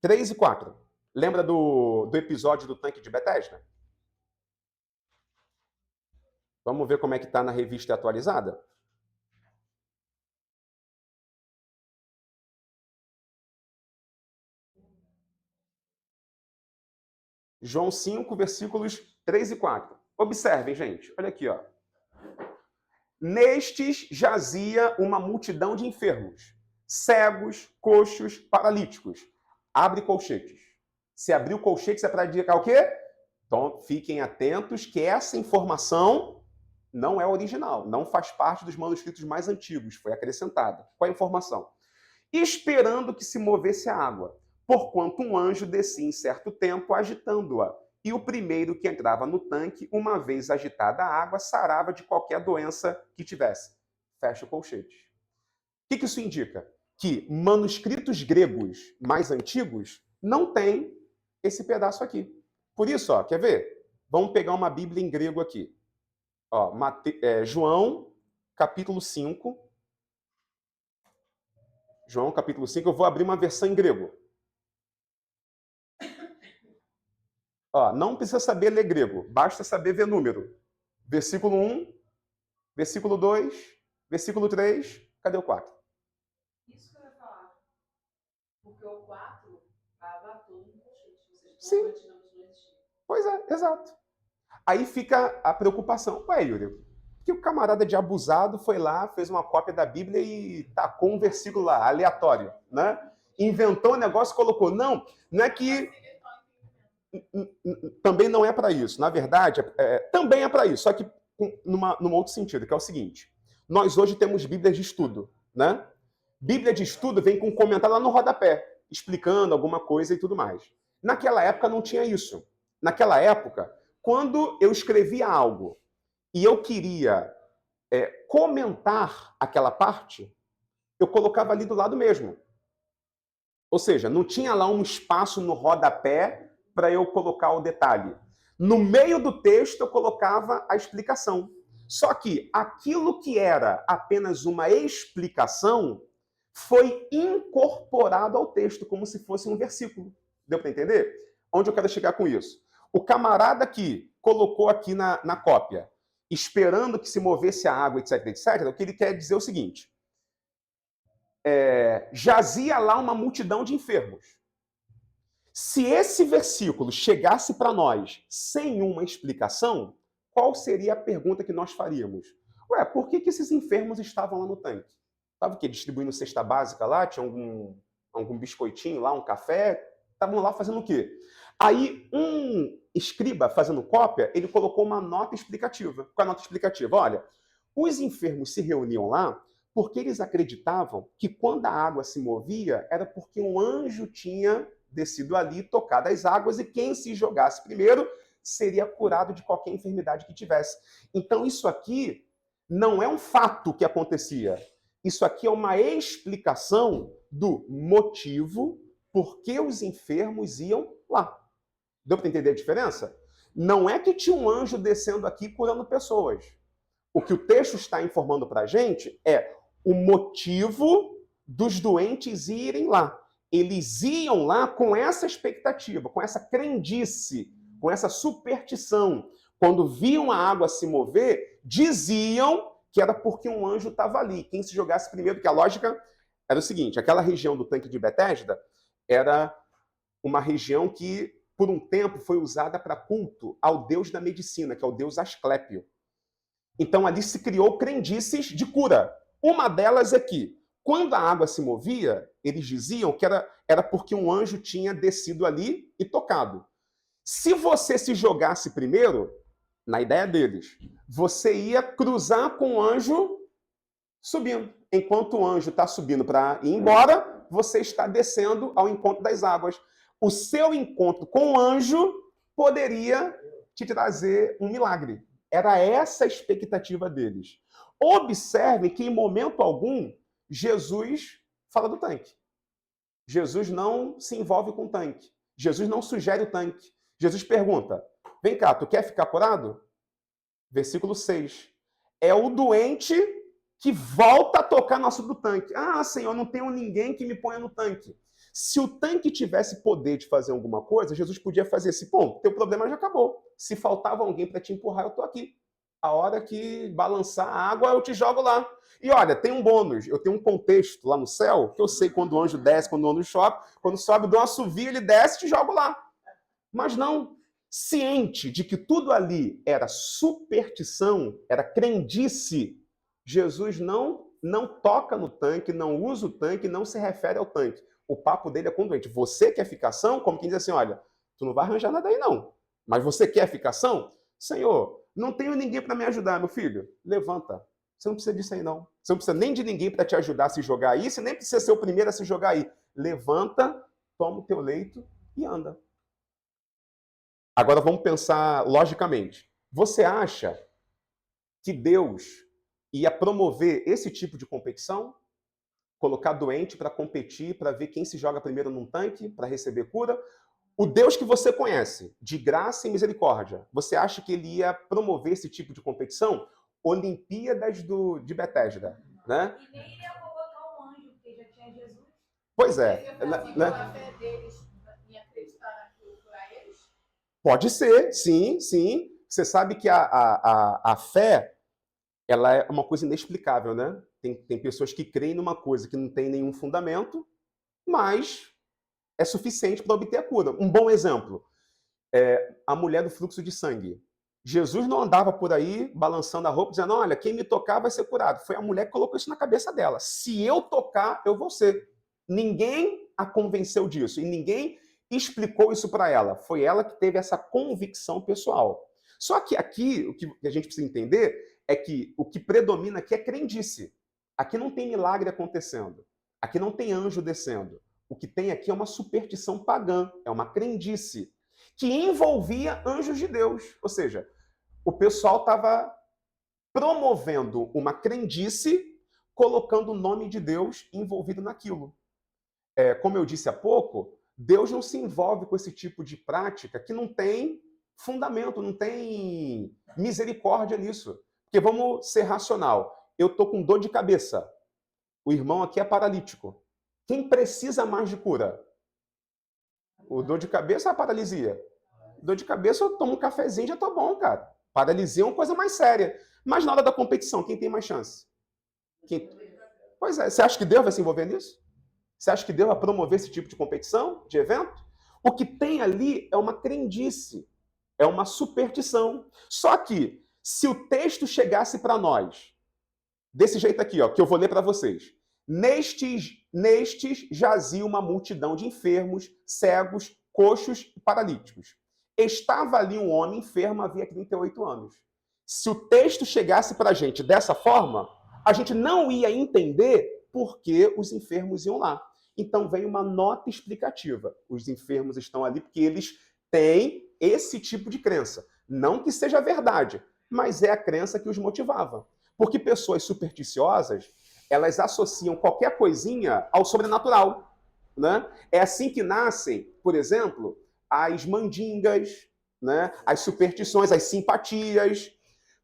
3 e 4. Lembra do episódio do tanque de Betesda? Vamos ver como é que está na revista atualizada? João 5, versículos 3 e 4. Observem, gente. Olha aqui, ó. Nestes jazia uma multidão de enfermos, cegos, coxos, paralíticos. Abre colchetes. Se abrir o colchete, é para indicar o quê? Então, fiquem atentos que essa informação não é original, não faz parte dos manuscritos mais antigos, foi acrescentada. Qual é a informação? Esperando que se movesse a água, porquanto um anjo descia em certo tempo agitando-a. E o primeiro que entrava no tanque, uma vez agitada a água, sarava de qualquer doença que tivesse. Fecha o colchete. O que isso indica? Que manuscritos gregos mais antigos não têm esse pedaço aqui. Por isso, ó, quer ver? Vamos pegar uma Bíblia em grego aqui. Ó, João, capítulo 5. João, capítulo 5. Eu vou abrir uma versão em grego. Ó, não precisa saber ler grego, basta saber ver número. Versículo 1, versículo 2, versículo 3, cadê o 4? Isso que eu ia falar. Porque o 4 estava todo no colchete. Sim. Não existia. Pois é, exato. Aí fica a preocupação. Ué, Yuri, que o camarada de abusado foi lá, fez uma cópia da Bíblia e tacou um versículo lá, aleatório, né? Inventou um negócio e colocou. Não é que... Também não é para isso. Na verdade, também é para isso, só que num outro sentido, que é o seguinte. Nós hoje temos Bíblias de estudo, né? Bíblia de estudo vem com um comentário lá no rodapé, explicando alguma coisa e tudo mais. Naquela época não tinha isso. Naquela época, quando eu escrevia algo e eu queria comentar aquela parte, eu colocava ali do lado mesmo. Ou seja, não tinha lá um espaço no rodapé para eu colocar o detalhe. No meio do texto eu colocava a explicação. Só que aquilo que era apenas uma explicação foi incorporado ao texto, como se fosse um versículo. Deu para entender? Onde eu quero chegar com isso? O camarada que colocou aqui na cópia, esperando que se movesse a água, etc, etc, o que ele quer dizer é o seguinte. Jazia lá uma multidão de enfermos. Se esse versículo chegasse para nós sem uma explicação, qual seria a pergunta que nós faríamos? Ué, por que esses enfermos estavam lá no tanque? Estava o quê? Distribuindo cesta básica lá? Tinha algum biscoitinho lá, um café? Estavam lá fazendo o quê? Aí um escriba fazendo cópia, ele colocou uma nota explicativa. Qual é a nota explicativa? Olha, os enfermos se reuniam lá porque eles acreditavam que quando a água se movia era porque um anjo tinha descido ali, tocado as águas, e quem se jogasse primeiro seria curado de qualquer enfermidade que tivesse. Então isso aqui não é um fato que acontecia. Isso aqui é uma explicação do motivo por que os enfermos iam lá. Deu para entender a diferença? Não é que tinha um anjo descendo aqui curando pessoas. O que o texto está informando para a gente é o motivo dos doentes irem lá. Eles iam lá com essa expectativa, com essa crendice, com essa superstição. Quando viam a água se mover, diziam que era porque um anjo estava ali. Quem se jogasse primeiro, porque a lógica era o seguinte, aquela região do tanque de Betesda era uma região que, por um tempo, foi usada para culto ao deus da medicina, que é o deus Asclépio. Então ali se criou crendices de cura. Uma delas é que, quando a água se movia, eles diziam que era porque um anjo tinha descido ali e tocado. Se você se jogasse primeiro, na ideia deles, você ia cruzar com o anjo subindo. Enquanto o anjo está subindo para ir embora, você está descendo ao encontro das águas. O seu encontro com o anjo poderia te trazer um milagre. Era essa a expectativa deles. Observe que, em momento algum, Jesus fala do tanque. Jesus não se envolve com o tanque. Jesus não sugere o tanque. Jesus pergunta, vem cá, tu quer ficar curado? Versículo 6. É o doente que volta a tocar no assunto do tanque. Ah, Senhor, não tenho ninguém que me ponha no tanque. Se o tanque tivesse poder de fazer alguma coisa, Jesus podia fazer assim, pô, teu problema já acabou. Se faltava alguém para te empurrar, eu tô aqui. A hora que balançar a água, eu te jogo lá. E olha, tem um bônus, eu tenho um contexto lá no céu, que eu sei quando o anjo desce, quando o anjo sobe, quando sobe, dou uma assovio, ele desce e te jogo lá. Mas não, ciente de que tudo ali era superstição, era crendice, Jesus não toca no tanque, não usa o tanque, não se refere ao tanque. O papo dele é com o doente. Você quer ficação? Como quem diz assim, olha, tu não vai arranjar nada aí não. Mas você quer ficação? Senhor, não tenho ninguém para me ajudar, meu filho. Levanta. Você não precisa disso aí não. Você não precisa nem de ninguém para te ajudar a se jogar aí. Você nem precisa ser o primeiro a se jogar aí. Levanta, toma o teu leito e anda. Agora vamos pensar logicamente. Você acha que Deus ia promover esse tipo de competição? Colocar doente para competir, para ver quem se joga primeiro num tanque, para receber cura? O Deus que você conhece, de graça e misericórdia, você acha que ele ia promover esse tipo de competição? Olimpíadas de Betesda, né? E nem iria convocar um anjo, porque já tinha Jesus. Pois é. A fé deles em acreditar naquilo para eles? Pode ser, sim, sim. Você sabe que a fé, ela é uma coisa inexplicável, né? Tem pessoas que creem numa coisa que não tem nenhum fundamento, mas é suficiente para obter a cura. Um bom exemplo é a mulher do fluxo de sangue. Jesus não andava por aí balançando a roupa, dizendo, olha, quem me tocar vai ser curado. Foi a mulher que colocou isso na cabeça dela. Se eu tocar, eu vou ser. Ninguém a convenceu disso e ninguém explicou isso para ela. Foi ela que teve essa convicção pessoal. Só que aqui, o que a gente precisa entender é que o que predomina aqui é crendice. Aqui não tem milagre acontecendo. Aqui não tem anjo descendo. O que tem aqui é uma superstição pagã, é uma crendice, que envolvia anjos de Deus. Ou seja, o pessoal estava promovendo uma crendice, colocando o nome de Deus envolvido naquilo. Como eu disse há pouco, Deus não se envolve com esse tipo de prática que não tem fundamento, não tem misericórdia nisso. Porque vamos ser racional. Eu estou com dor de cabeça. O irmão aqui é paralítico. Quem precisa mais de cura? O dor de cabeça ou a paralisia? Dor de cabeça, eu tomo um cafezinho e já tô bom, cara. Paralisia é uma coisa mais séria. Mas na hora da competição, quem tem mais chance? Pois é, você acha que Deus vai se envolver nisso? Você acha que Deus vai promover esse tipo de competição, de evento? O que tem ali é uma crendice, é uma superstição. Só que, se o texto chegasse para nós, desse jeito aqui, ó, que eu vou ler para vocês. Nestes jazia uma multidão de enfermos, cegos, coxos e paralíticos. Estava ali um homem enfermo havia 38 anos. Se o texto chegasse para a gente dessa forma, a gente não ia entender por que os enfermos iam lá. Então vem uma nota explicativa. Os enfermos estão ali porque eles têm esse tipo de crença. Não que seja verdade, mas é a crença que os motivava. Porque pessoas supersticiosas, elas associam qualquer coisinha ao sobrenatural, né? É assim que nascem, por exemplo, as mandingas, né? As superstições, as simpatias.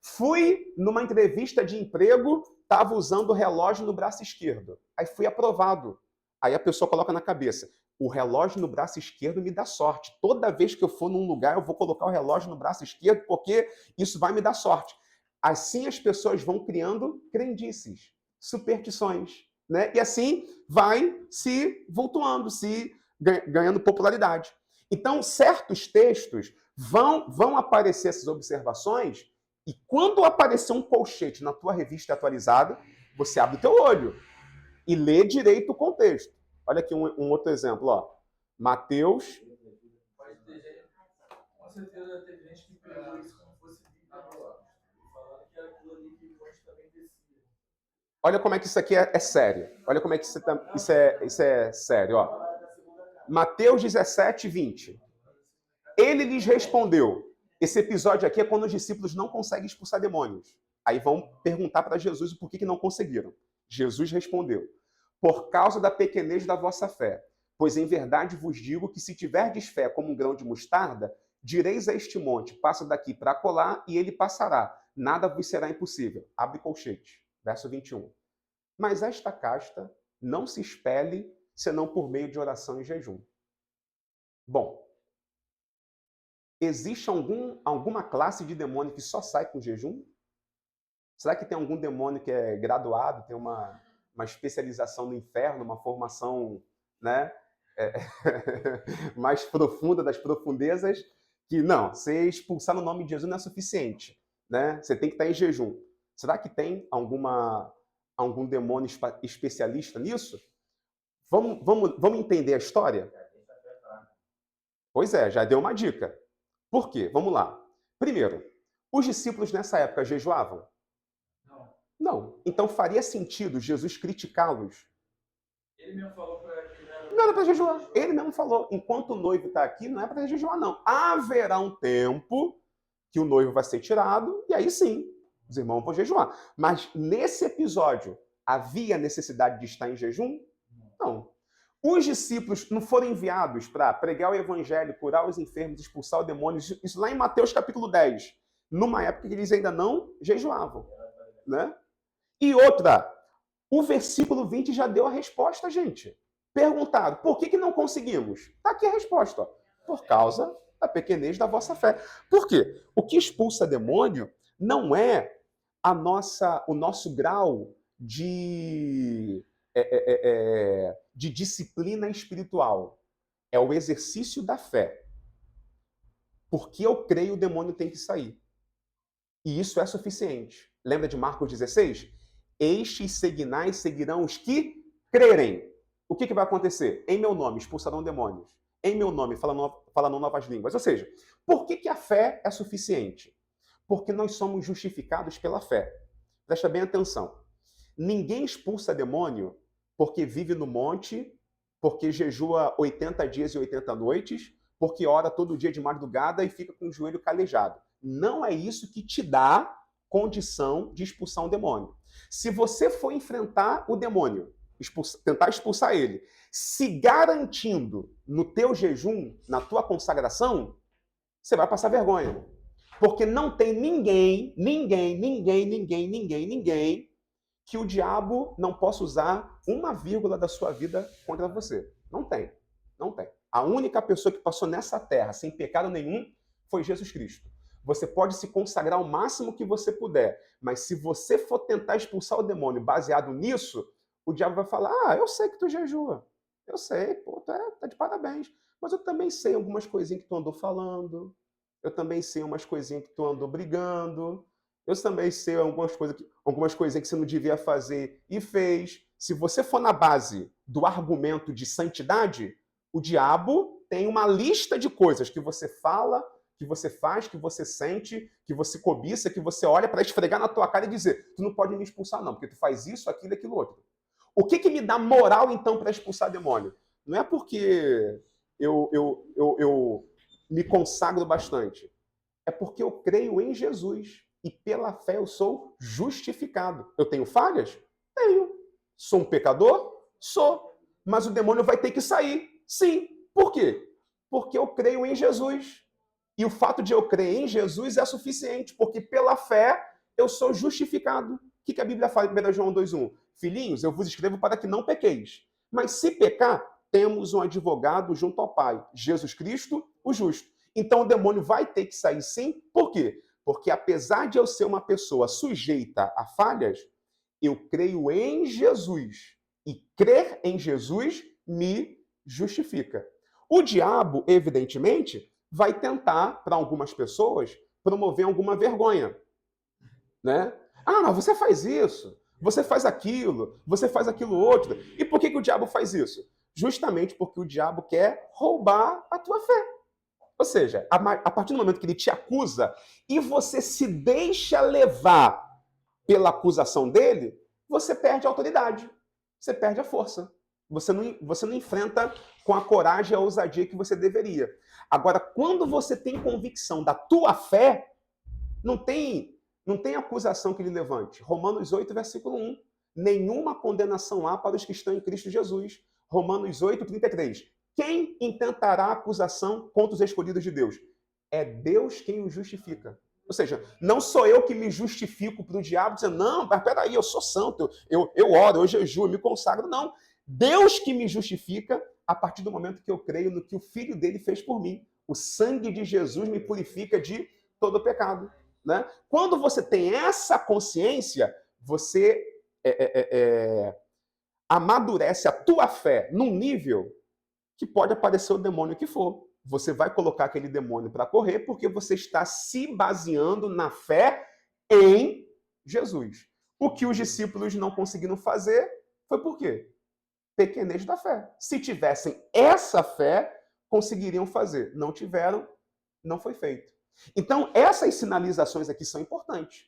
Fui numa entrevista de emprego, estava usando o relógio no braço esquerdo. Aí fui aprovado. Aí a pessoa coloca na cabeça, o relógio no braço esquerdo me dá sorte. Toda vez que eu for num lugar, eu vou colocar o relógio no braço esquerdo, porque isso vai me dar sorte. Assim as pessoas vão criando crendices, superstições, né? E assim vai se vultuando, se ganhando popularidade. Então, certos textos vão aparecer essas observações E quando aparecer um colchete na tua revista atualizada, você abre o teu olho e lê direito o contexto. Olha aqui um outro exemplo, ó. Mateus. Pode ter gente, com certeza teve gente que pegou isso como fosse Bíblia, falando que era aquilo ali que Deus também descia. Olha como é que isso aqui é sério. Olha como é que isso é sério, ó. Mateus 17, 20. Ele lhes respondeu. Esse episódio aqui é quando os discípulos não conseguem expulsar demônios. Aí vão perguntar para Jesus o porquê que não conseguiram. Jesus respondeu: por causa da pequenez da vossa fé. Pois em verdade vos digo que se tiverdes fé como um grão de mostarda, direis a este monte, passa daqui para acolá, e ele passará. Nada vos será impossível. Abre colchete. Verso 21. Mas esta casta não se expele, senão por meio de oração e jejum. Bom, existe alguma classe de demônio que só sai com jejum? Será que tem algum demônio que é graduado, tem uma especialização no inferno, uma formação, né, mais profunda das profundezas, que não, você expulsar no nome de Jesus não é suficiente, né? Você tem que estar em jejum. Será que tem algum demônio especialista nisso? Vamos entender a história? Pois é, já deu uma dica. Por quê? Vamos lá. Primeiro, os discípulos nessa época jejuavam? Não. Então faria sentido Jesus criticá-los? Ele mesmo falou para que não era para jejuar. Ele mesmo falou, enquanto o noivo está aqui, não é para jejuar, não. Haverá um tempo que o noivo vai ser tirado, e aí sim, os irmãos vão jejuar. Mas nesse episódio, havia necessidade de estar em jejum? Não. Os discípulos não foram enviados para pregar o evangelho, curar os enfermos, expulsar o demônio, isso lá em Mateus capítulo 10, numa época que eles ainda não jejuavam, né? E outra, o versículo 20 já deu a resposta, gente. Perguntaram, por que não conseguimos? Está aqui a resposta, ó. Por causa da pequenez da vossa fé. Por quê? O que expulsa demônio não é o nosso grau de disciplina espiritual. É o exercício da fé. Porque eu creio, o demônio tem que sair. E isso é suficiente. Lembra de Marcos 16? Estes signais seguirão os que crerem. O que vai acontecer? Em meu nome expulsarão demônios. Em meu nome falarão novas línguas. Ou seja, por que a fé é suficiente? Porque nós somos justificados pela fé. Presta bem atenção. Ninguém expulsa demônio porque vive no monte, porque jejua 80 dias e 80 noites, porque ora todo dia de madrugada e fica com o joelho calejado. Não é isso que te dá condição de expulsar um demônio. Se você for enfrentar o demônio, tentar expulsar ele, se garantindo no teu jejum, na tua consagração, você vai passar vergonha. Porque não tem ninguém que o diabo não possa usar uma vírgula da sua vida contra você. Não tem. Não tem. A única pessoa que passou nessa terra sem pecado nenhum foi Jesus Cristo. Você pode se consagrar o máximo que você puder, mas se você for tentar expulsar o demônio baseado nisso, o diabo vai falar, eu sei que tu jejua. Eu sei, pô, tá de parabéns. Mas eu também sei algumas coisinhas que tu andou falando. Eu também sei umas coisinhas que tu andou brigando. Eu também sei algumas coisinhas que você não devia fazer e fez. Se você for na base do argumento de santidade, o diabo tem uma lista de coisas que você fala, que você faz, que você sente, que você cobiça, que você olha para esfregar na tua cara e dizer, tu não pode me expulsar não, porque tu faz isso, aquilo e aquilo outro. O que me dá moral, então, para expulsar demônio? Não é porque eu me consagro bastante. É porque eu creio em Jesus. E pela fé eu sou justificado. Eu tenho falhas? Tenho. Sou um pecador? Sou. Mas o demônio vai ter que sair. Sim. Por quê? Porque eu creio em Jesus. E o fato de eu crer em Jesus é suficiente, porque pela fé eu sou justificado. O que a Bíblia fala em 1 João 2,1? Filhinhos, eu vos escrevo para que não pequeis. Mas se pecar, temos um advogado junto ao Pai, Jesus Cristo, o justo. Então o demônio vai ter que sair sim. Por quê? Porque apesar de eu ser uma pessoa sujeita a falhas, eu creio em Jesus. E crer em Jesus me justifica. O diabo, evidentemente, vai tentar, para algumas pessoas, promover alguma vergonha. né? Ah, mas você faz isso, você faz aquilo outro. E por que o diabo faz isso? Justamente porque o diabo quer roubar a tua fé. Ou seja, a partir do momento que ele te acusa e você se deixa levar pela acusação dele, você perde a autoridade, você perde a força. Você não enfrenta com a coragem e a ousadia que você deveria. Agora, quando você tem convicção da tua fé, não tem acusação que lhe levante. Romanos 8, versículo 1. Nenhuma condenação há para os que estão em Cristo Jesus. Romanos 8, 33. Quem intentará acusação contra os escolhidos de Deus? É Deus quem os justifica. Ou seja, não sou eu que me justifico para o diabo, dizendo, não, mas peraí, eu sou santo, eu oro, eu jejuo, eu me consagro. Não. Deus que me justifica a partir do momento que eu creio no que o Filho dele fez por mim. O sangue de Jesus me purifica de todo pecado. Né? Quando você tem essa consciência, você amadurece a tua fé num nível que pode aparecer o demônio que for. Você vai colocar aquele demônio para correr porque você está se baseando na fé em Jesus. O que os discípulos não conseguiram fazer foi por quê? Pequenez da fé. Se tivessem essa fé, conseguiriam fazer. Não tiveram, não foi feito. Então, essas sinalizações aqui são importantes.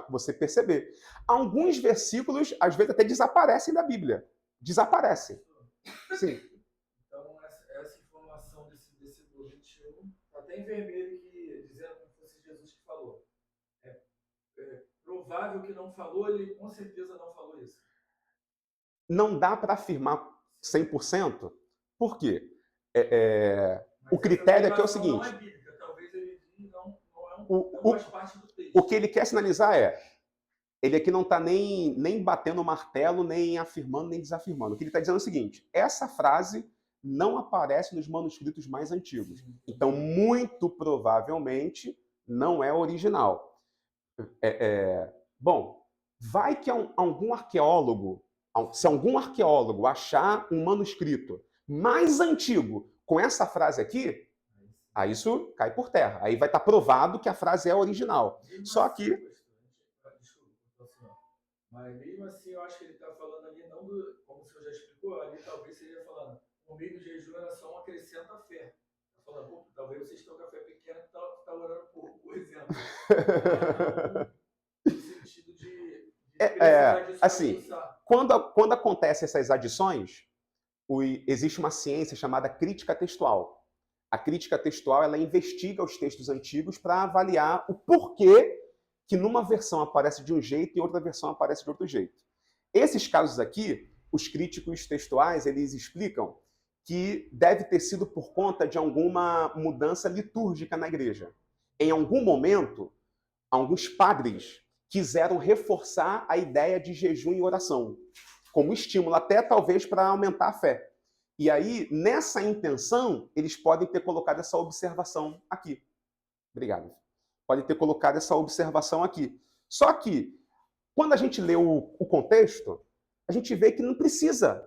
Você perceber. Alguns versículos, às vezes, até desaparecem da Bíblia. Desaparecem. Sim. Então, essa informação desse versículo 21, está até em vermelho, que, dizendo como fosse Jesus que falou. É provável que não falou, ele com certeza não falou isso. Não dá para afirmar 100%. Por quê? O critério aqui é o seguinte. Não é bíblica, talvez ele não faz parte do texto. O que ele quer sinalizar ele aqui não está nem batendo o martelo, nem afirmando, nem desafirmando. O que ele está dizendo é o seguinte, essa frase não aparece nos manuscritos mais antigos. Então, muito provavelmente, não é original. Bom, vai que algum arqueólogo, se algum arqueólogo achar um manuscrito mais antigo com essa frase aqui, aí isso cai por terra. Aí vai estar provado que a frase é original. Só que... Mas mesmo assim, eu acho que ele está falando ali, não como o senhor já explicou, ali talvez seria falando, no meio do jejum era só um acrescenta a fé. Está falando, talvez vocês estão com a fé pequena que está orando por exemplo. No sentido de assim, quando acontecem essas adições, existe uma ciência chamada crítica textual. A crítica textual, ela investiga os textos antigos para avaliar o porquê que numa versão aparece de um jeito e outra versão aparece de outro jeito. Esses casos aqui, os críticos textuais, eles explicam que deve ter sido por conta de alguma mudança litúrgica na igreja. Em algum momento, alguns padres quiseram reforçar a ideia de jejum e oração, como estímulo, até talvez para aumentar a fé. E aí, nessa intenção, eles podem ter colocado essa observação aqui. Obrigado. Pode ter colocado essa observação aqui. Só que, quando a gente lê o contexto, a gente vê que não precisa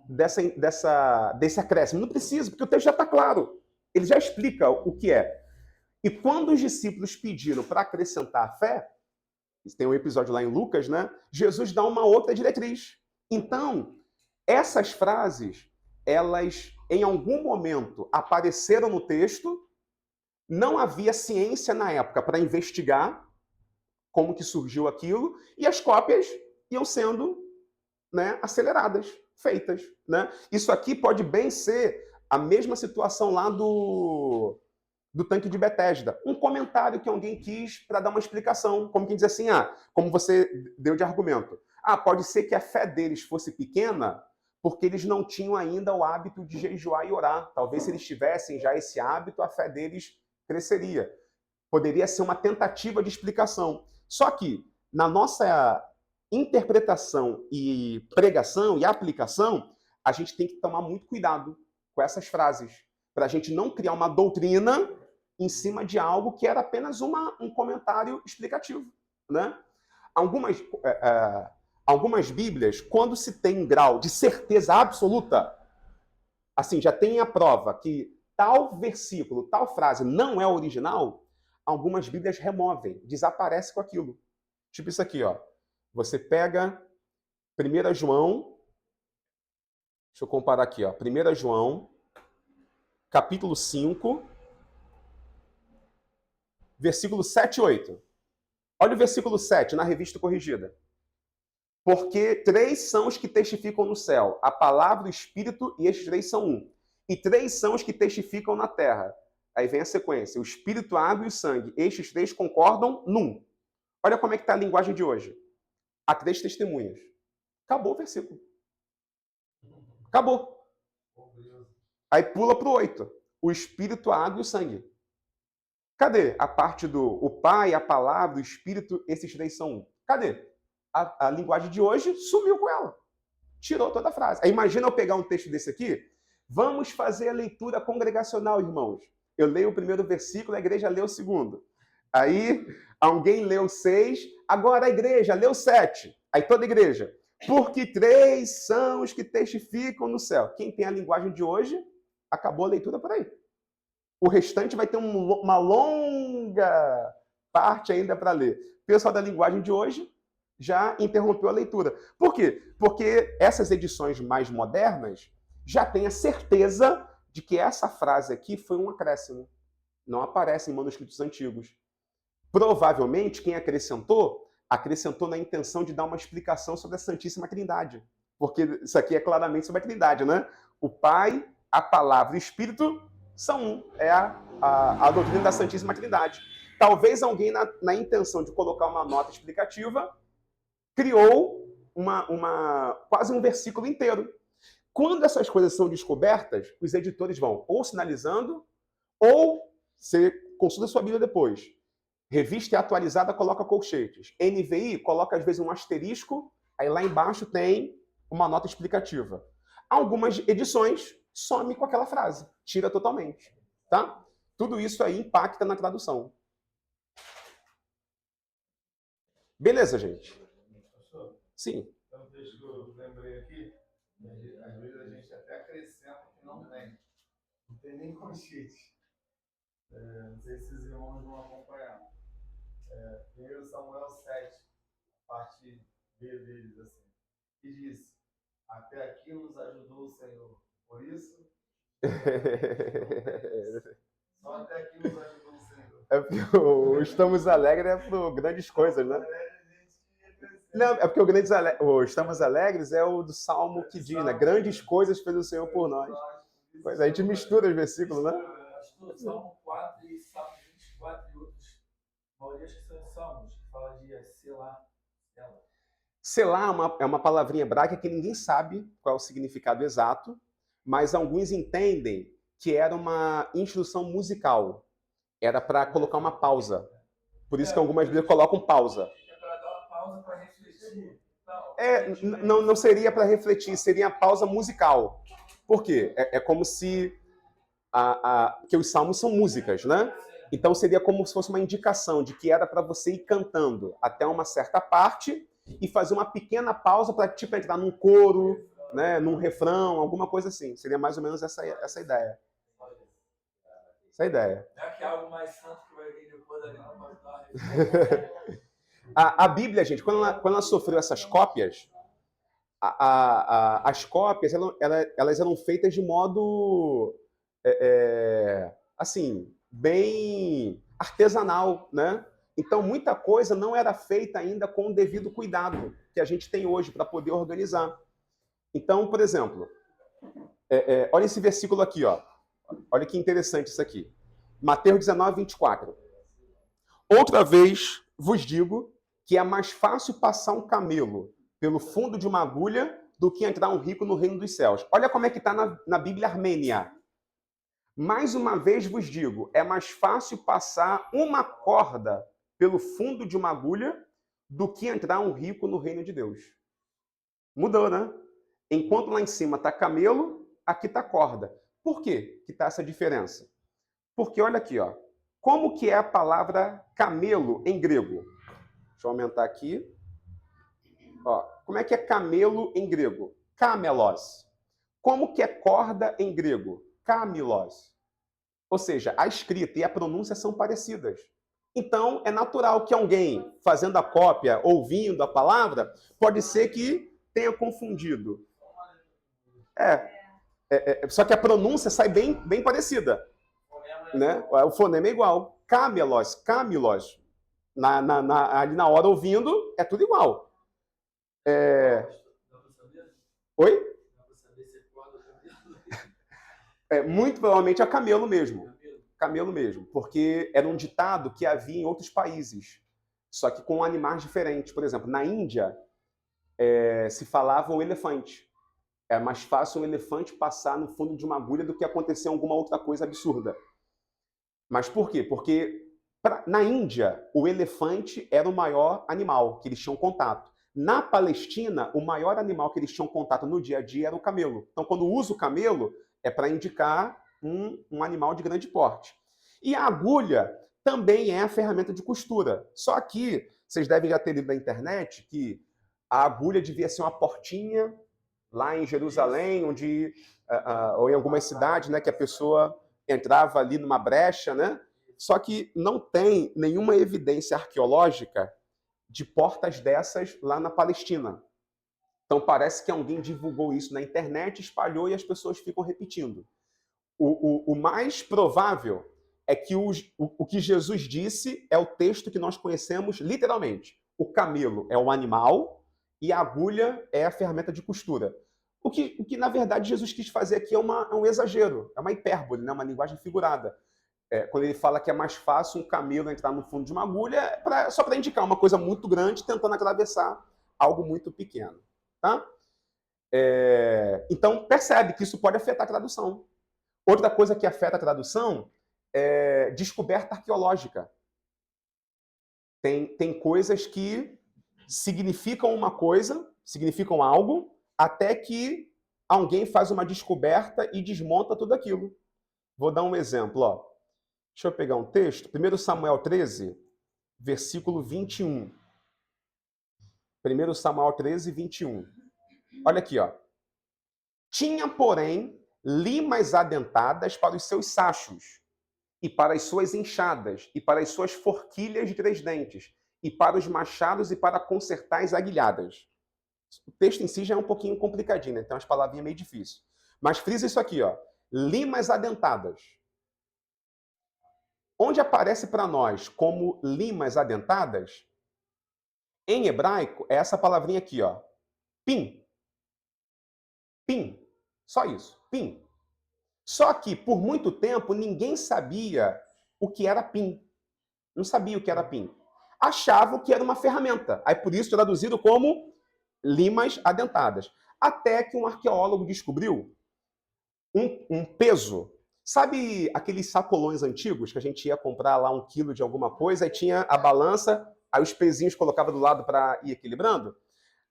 desse acréscimo. Não precisa, porque o texto já está claro. Ele já explica o que é. E quando os discípulos pediram para acrescentar a fé, tem um episódio lá em Lucas, né? Jesus dá uma outra diretriz. Então, essas frases, elas, em algum momento, apareceram no texto. Não havia ciência na época para investigar como que surgiu aquilo, e as cópias iam sendo, né, aceleradas, feitas. Né? Isso aqui pode bem ser a mesma situação lá do tanque de Betesda. Um comentário que alguém quis para dar uma explicação, como quem diz assim, como você deu de argumento. Pode ser que a fé deles fosse pequena porque eles não tinham ainda o hábito de jejuar e orar. Talvez se eles tivessem já esse hábito, a fé deles cresceria. Poderia ser uma tentativa de explicação. Só que, na nossa interpretação e pregação e aplicação, a gente tem que tomar muito cuidado com essas frases, para a gente não criar uma doutrina em cima de algo que era apenas um comentário explicativo. Né? Algumas Bíblias, quando se tem um grau de certeza absoluta, assim, já tem a prova que tal versículo, tal frase não é original, algumas Bíblias removem, desaparece com aquilo. Tipo isso aqui, ó. Você pega 1 João, deixa eu comparar aqui, ó. 1 João, capítulo 5, versículo 7 e 8. Olha o versículo 7 na Revista Corrigida. Porque 3 são os que testificam no céu, a palavra, o Espírito, e estes 3 são um. E 3 são os que testificam na terra. Aí vem a sequência, o Espírito, a água e o sangue. Estes 3 concordam num. Olha como é que está a linguagem de hoje. Há 3 testemunhas. Acabou o versículo. Acabou. Aí pula para o 8. O Espírito, a água e o sangue. Cadê a parte do o Pai, a palavra, o Espírito, esses 3 são um? Cadê? A linguagem de hoje sumiu com ela. Tirou toda a frase. Aí imagina eu pegar um texto desse aqui. Vamos fazer a leitura congregacional, irmãos. Eu leio o primeiro versículo, a igreja lê o segundo. Aí alguém leu 6, agora a igreja leu 7. Aí toda a igreja. Porque 3 são os que testificam no céu. Quem tem a linguagem de hoje, acabou a leitura por aí. O restante vai ter uma longa parte ainda para ler. O pessoal da linguagem de hoje já interrompeu a leitura. Por quê? Porque essas edições mais modernas já têm a certeza de que essa frase aqui foi um acréscimo. Não aparece em manuscritos antigos. Provavelmente, quem acrescentou na intenção de dar uma explicação sobre a Santíssima Trindade. Porque isso aqui é claramente sobre a Trindade, né? O Pai, a Palavra e o Espírito são um. É a doutrina da Santíssima Trindade. Talvez alguém, na intenção de colocar uma nota explicativa, criou quase um versículo inteiro. Quando essas coisas são descobertas, os editores vão ou sinalizando, ou você consulta a sua Bíblia depois. Revista é atualizada, coloca colchetes. NVI coloca às vezes um asterisco, aí lá embaixo tem uma nota explicativa. Algumas edições some com aquela frase, tira totalmente, tá? Tudo isso aí impacta na tradução. Beleza, gente? Sim. Então, deixa que eu lembrei aqui, às vezes a gente até acrescenta que não tem. Não tem nem colchete. Não sei se os irmãos vão acompanhar. 1 Samuel 7, parte B deles, assim, que diz: até aqui nos ajudou o Senhor. Por isso, só até aqui nos ajudou o Senhor. O Estamos Alegres é por grandes coisas, né? Não, é porque o Estamos Alegres é o do Salmo que diz, né? Grandes coisas fez o Senhor por nós. Pois a gente mistura os versículos, né? Salmo 4 e Salmo 24 e outros. A maioria acho que são salmos, que fala de Selá. Selá é uma palavrinha hebraica que ninguém sabe qual é o significado exato, mas alguns entendem que era uma instrução musical. Era para colocar uma pausa. Por isso que algumas vezes colocam pausa. Para refletir. Não seria para refletir, seria a pausa musical. Por quê? É como se... porque os salmos são músicas, né? Então seria como se fosse uma indicação de que era para você ir cantando até uma certa parte e fazer uma pequena pausa para tipo entrar num coro, né, num refrão, alguma coisa assim. Seria mais ou menos essa ideia. Essa ideia. É que é algo mais santo que vai vir depois ali na passagem. A Bíblia, gente, quando ela sofreu essas cópias, as cópias elas eram feitas de modo assim, bem artesanal, né? Então, muita coisa não era feita ainda com o devido cuidado que a gente tem hoje para poder organizar. Então, por exemplo, olha esse versículo aqui, ó. Olha que interessante isso aqui. Mateus 19, 24. Outra vez vos digo que é mais fácil passar um camelo pelo fundo de uma agulha do que entrar um rico no reino dos céus. Olha como é que está na Bíblia Armênia. Mais uma vez vos digo, é mais fácil passar uma corda pelo fundo de uma agulha do que entrar um rico no reino de Deus. Mudou, né? Enquanto lá em cima está camelo, aqui está corda. Por quê que está essa diferença? Porque olha aqui, ó. Como que é a palavra camelo em grego? Deixa eu aumentar aqui. Ó, como é que é camelo em grego? Kamelos. Como que é corda em grego? Kamilos. Ou seja, a escrita e a pronúncia são parecidas. Então, é natural que alguém, fazendo a cópia, ouvindo a palavra, pode ser que tenha confundido. Só que a pronúncia sai bem parecida. Né? O fonema é igual. Camelos. Ali na hora ouvindo, é tudo igual. Oi? Muito provavelmente é camelo mesmo. Camelo mesmo. Porque era um ditado que havia em outros países. Só que com animais diferentes. Por exemplo, na Índia, se falava o elefante. É mais fácil um elefante passar no fundo de uma agulha do que acontecer alguma outra coisa absurda. Mas por quê? Porque na Índia, o elefante era o maior animal que eles tinham contato. Na Palestina, o maior animal que eles tinham contato no dia a dia era o camelo. Então, quando usa o camelo, é para indicar um animal de grande porte. E a agulha também é a ferramenta de costura. Só que, vocês devem já ter lido na internet que a agulha devia ser uma portinha lá em Jerusalém, onde, ou em algumas cidades, né, que a pessoa entrava ali numa brecha, né? Só que não tem nenhuma evidência arqueológica de portas dessas lá na Palestina. Então parece que alguém divulgou isso na internet, espalhou e as pessoas ficam repetindo. O mais provável é que o que Jesus disse é o texto que nós conhecemos literalmente. O camelo é o animal e a agulha é a ferramenta de costura. O que na verdade, Jesus quis fazer aqui é um exagero, é uma hipérbole, né? Uma linguagem figurada. Quando ele fala que é mais fácil um camelo entrar no fundo de uma agulha, só para indicar uma coisa muito grande tentando atravessar algo muito pequeno. Tá? Então, percebe que isso pode afetar a tradução. Outra coisa que afeta a tradução é descoberta arqueológica. Tem coisas que significam uma coisa, significam algo, até que alguém faz uma descoberta e desmonta tudo aquilo. Vou dar um exemplo. Ó. Deixa eu pegar um texto. 1 Samuel 13, versículo 21. 1 Samuel 13, 21. Olha aqui, ó. Tinha, porém, limas adentadas para os seus sachos, e para as suas enxadas, e para as suas forquilhas de 3 dentes, e para os machados e para consertar as aguilhadas. O texto em si já é um pouquinho complicadinho, né? Tem umas palavrinhas meio difíceis. Mas frisa isso aqui, ó. Limas adentadas. Onde aparece para nós como limas adentadas, em hebraico, é essa palavrinha aqui, ó. Pim. Pim. Só isso. Pim. Só que, por muito tempo, ninguém sabia o que era pim. Não sabia o que era pim. Achavam que era uma ferramenta. Aí, por isso, traduzido como limas adentadas. Até que um arqueólogo descobriu um peso. Sabe aqueles sacolões antigos que a gente ia comprar lá 1 quilo de alguma coisa, aí tinha a balança, aí os pezinhos colocava do lado para ir equilibrando?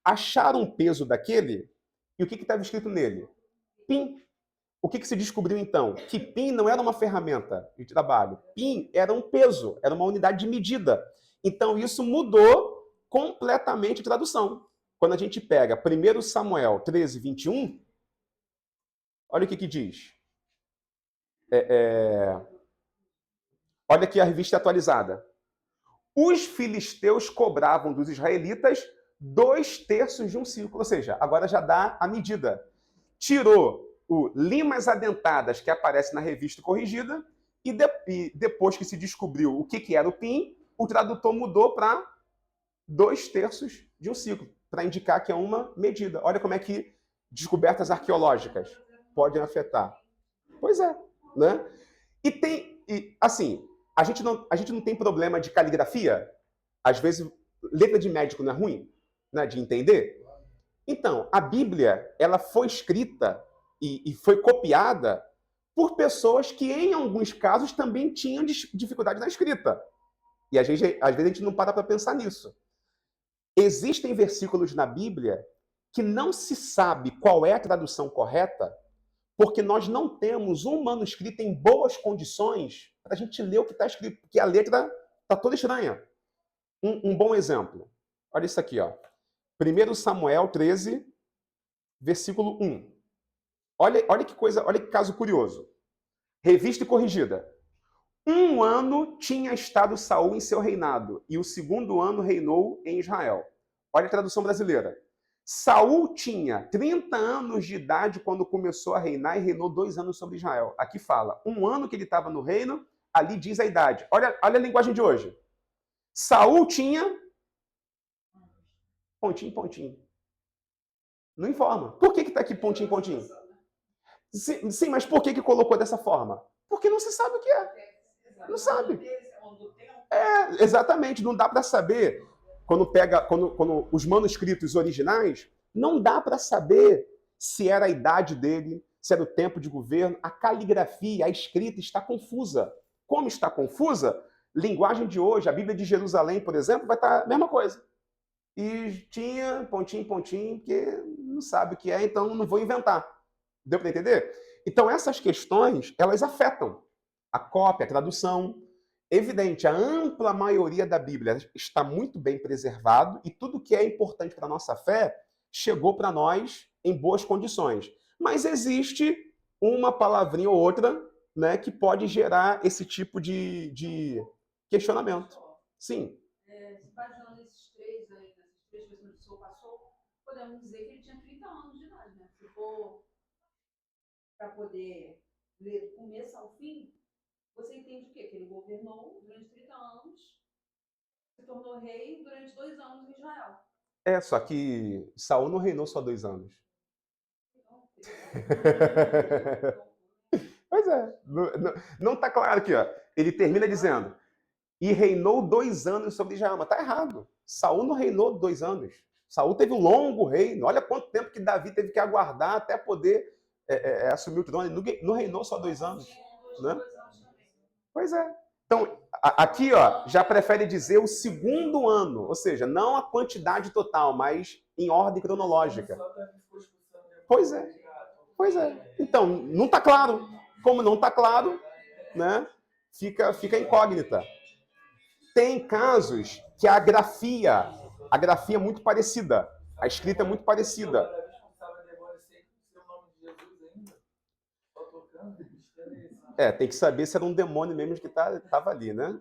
Acharam um peso daquele, e o que estava escrito nele? Pim. O que se descobriu então? Que pin não era uma ferramenta de trabalho. Pin era um peso, era uma unidade de medida. Então isso mudou completamente a tradução. Quando a gente pega 1 Samuel 13, 21, olha o que diz. Olha aqui a revista atualizada. Os filisteus cobravam dos israelitas 2/3 de um círculo. Ou seja, agora já dá a medida. Tirou o limas adentadas que aparece na revista corrigida e depois que se descobriu o que era o pin, o tradutor mudou para 2/3 de um círculo, para indicar que é uma medida. Olha como é que descobertas arqueológicas podem afetar. Pois é, né? Assim, a gente não tem problema de caligrafia? Às vezes, letra de médico não é ruim, né, de entender? Então, a Bíblia, ela foi escrita e foi copiada por pessoas que, em alguns casos, também tinham dificuldade na escrita. E às vezes a gente não para pensar nisso. Existem versículos na Bíblia que não se sabe qual é a tradução correta, porque nós não temos um manuscrito em boas condições para a gente ler o que está escrito, porque a letra está toda estranha. Um bom exemplo. Olha isso aqui, ó. 1 Samuel 13, versículo 1. Olha que coisa, olha que caso curioso. Revista e corrigida. Um ano tinha estado Saul em seu reinado, e o segundo ano reinou em Israel. Olha a tradução brasileira. Saul tinha 30 anos de idade quando começou a reinar e reinou 2 anos sobre Israel. Aqui fala, um ano que ele estava no reino, ali diz a idade. Olha a linguagem de hoje. Saul tinha... Pontinho, pontinho. Não informa. Por que está aqui pontinho, pontinho? Sim, mas por que colocou dessa forma? Porque não se sabe o que é. Não sabe. Exatamente. Não dá para saber. Quando os manuscritos originais, não dá para saber se era a idade dele, se era o tempo de governo. A caligrafia, a escrita está confusa. Como está confusa, linguagem de hoje, a Bíblia de Jerusalém, por exemplo, vai estar a mesma coisa. E tinha pontinho, pontinho, porque não sabe o que é, então não vou inventar. Deu para entender? Então essas questões, elas afetam a cópia, a tradução. Evidente, a ampla maioria da Bíblia está muito bem preservado e tudo que é importante para a nossa fé chegou para nós em boas condições. Mas existe uma palavrinha ou outra, né, que pode gerar esse tipo de questionamento. Sim. Se baseando nesses três aí, nessas três questões que o senhor passou, podemos dizer que ele tinha 30 anos de idade, né? Se for para poder ler do começo ao fim, você entende o quê? Que ele governou durante 30 anos, se tornou rei durante 2 anos em Israel. Só que Saul não reinou só 2 anos. Pois é. Não está claro aqui, ó. Ele termina dizendo, e reinou 2 anos sobre Israel. Mas está errado. Saul não reinou 2 anos. Saul teve um longo reino. Olha quanto tempo que Davi teve que aguardar até poder assumir o trono. Ele não reinou só 2 anos. Né? Pois é. Então, aqui ó, já prefere dizer o segundo ano. Ou seja, não a quantidade total, mas em ordem cronológica. Pois é. Pois é. Então, não está claro. Como não está claro, né, fica incógnita. Tem casos que a grafia é muito parecida. A escrita é muito parecida. Tem que saber se era um demônio mesmo que estava ali, né?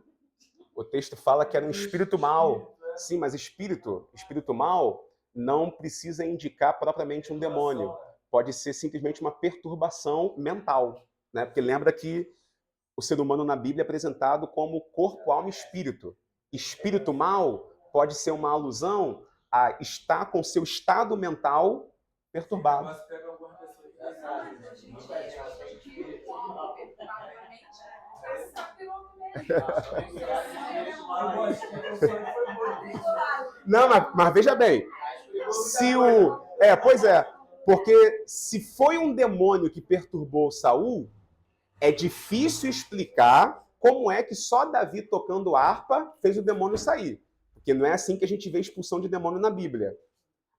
O texto fala que era um espírito mau. Sim, mas espírito mau não precisa indicar propriamente um demônio. Pode ser simplesmente uma perturbação mental, né? Porque lembra que o ser humano na Bíblia é apresentado como corpo, alma e espírito. Espírito mau pode ser uma alusão a estar com seu estado mental perturbado. Não, mas veja bem. Pois é. Porque se foi um demônio que perturbou Saul, é difícil explicar como é que só Davi tocando harpa fez o demônio sair. Porque não é assim que a gente vê expulsão de demônio na Bíblia.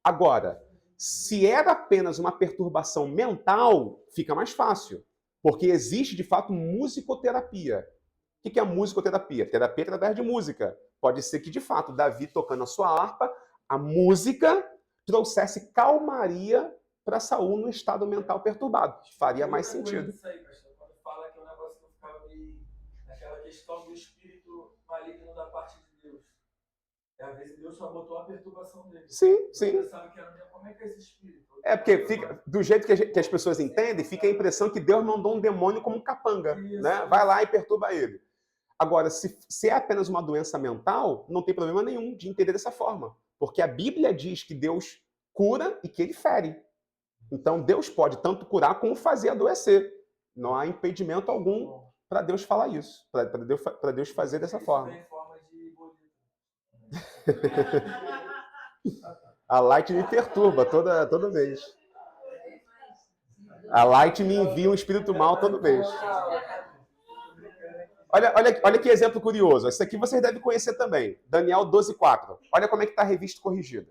Agora, se era apenas uma perturbação mental, fica mais fácil. Porque existe, de fato, musicoterapia. O que é a musicoterapia? Terapia através de música. Pode ser que, de fato, Davi tocando a sua harpa, a música trouxesse calmaria para Saul no estado mental perturbado. Faria mais sentido. Isso aí, pastor. Quando fala que é um negócio que eu ficava meio naquela questão do espírito maligno da parte de Deus. Às vezes Deus só botou a perturbação dele. Sim. Eu pensava que era como é que é esse espírito? Porque fica, do jeito que as pessoas entendem, fica a impressão que Deus mandou um demônio como capanga. Né? Vai lá e perturba ele. Agora, se é apenas uma doença mental, não tem problema nenhum de entender dessa forma. Porque a Bíblia diz que Deus cura e que ele fere. Então, Deus pode tanto curar como fazer adoecer. Não há impedimento algum para Deus falar isso, para Deus fazer dessa forma. A Light me perturba toda vez. A Light me envia um espírito mau toda vez. Olha que exemplo curioso. Esse aqui vocês devem conhecer também. Daniel 12:4. Olha como é que está a revista corrigida.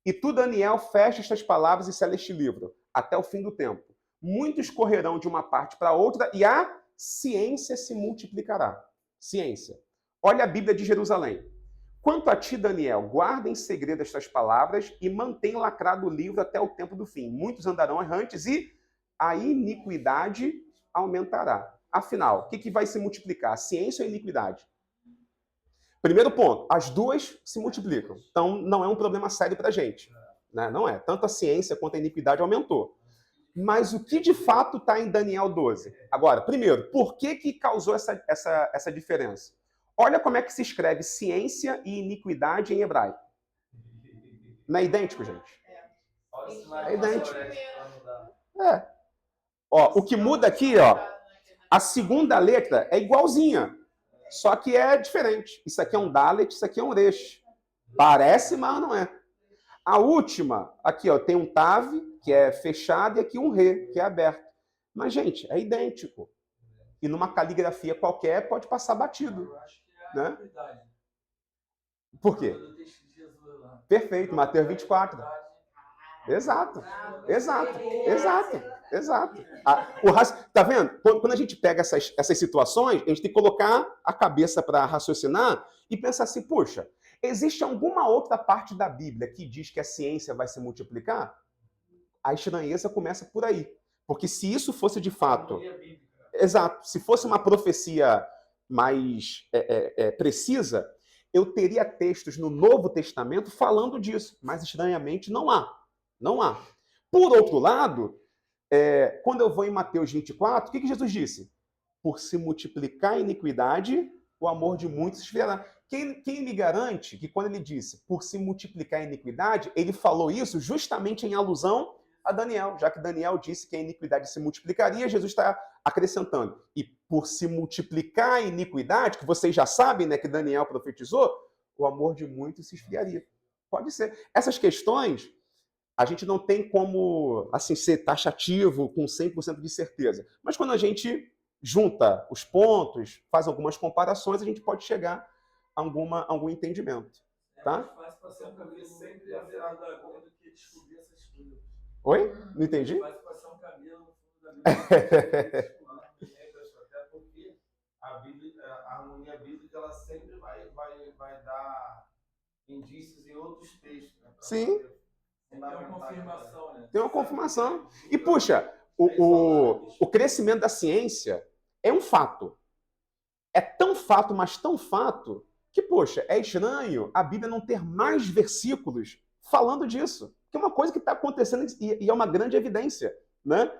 E tu, Daniel, fecha estas palavras e sela este livro, até o fim do tempo. Muitos correrão de uma parte para outra e a ciência se multiplicará. Ciência. Olha a Bíblia de Jerusalém. Quanto a ti, Daniel, guarda em segredo estas palavras e mantém lacrado o livro até o tempo do fim. Muitos andarão errantes e a iniquidade aumentará. Afinal, o que vai se multiplicar? Ciência ou iniquidade? Primeiro ponto, as duas se multiplicam. Então, não é um problema sério para a gente. Né? Não é. Tanto a ciência quanto a iniquidade aumentou. Mas o que de fato está em Daniel 12? Agora, primeiro, por que causou essa diferença? Olha como é que se escreve ciência e iniquidade em hebraico. Não é idêntico, gente? É idêntico. É. Ó, o que muda aqui, ó, a segunda letra é igualzinha, só que é diferente. Isso aqui é um Dalet, isso aqui é um Resh. Parece, mas não é. A última, aqui, ó, tem um Tav, que é fechado, e aqui um Re, que é aberto. Mas, gente, é idêntico. E numa caligrafia qualquer pode passar batido. Né? Por quê? Perfeito, Mateus 24. Exato. Tá vendo? Quando a gente pega essas situações, a gente tem que colocar a cabeça para raciocinar e pensar assim, puxa, existe alguma outra parte da Bíblia que diz que a ciência vai se multiplicar? A estranheza começa por aí. Porque se isso fosse de fato... Exato. Se fosse uma profecia mais precisa, eu teria textos no Novo Testamento falando disso. Mas, estranhamente, não há. Não há. Por outro lado, quando eu vou em Mateus 24, o que Jesus disse? Por se multiplicar a iniquidade, o amor de muitos se esfriará. Quem me garante que quando ele disse por se multiplicar a iniquidade, ele falou isso justamente em alusão a Daniel, já que Daniel disse que a iniquidade se multiplicaria, Jesus está acrescentando. E por se multiplicar a iniquidade, que vocês já sabem, né, que Daniel profetizou, o amor de muitos se esfriaria. Pode ser. Essas questões, a gente não tem como assim ser taxativo com 100% de certeza. Mas quando a gente junta os pontos, faz algumas comparações, a gente pode chegar a algum entendimento. Tá? Mais fácil passar um caminho sempre haverá da do que descobrir essas coisas. Oi? Não entendi? Mais fácil passar um caminho no fundo da Bíblia. Até porque a harmonia bíblica ela sempre vai dar indícios em outros textos. Né, sim. Tem uma confirmação, né? Tem uma confirmação. E, puxa, o crescimento da ciência é um fato. É tão fato, mas tão fato, que, poxa, é estranho a Bíblia não ter mais versículos falando disso. Que é uma coisa que está acontecendo e é uma grande evidência. Né?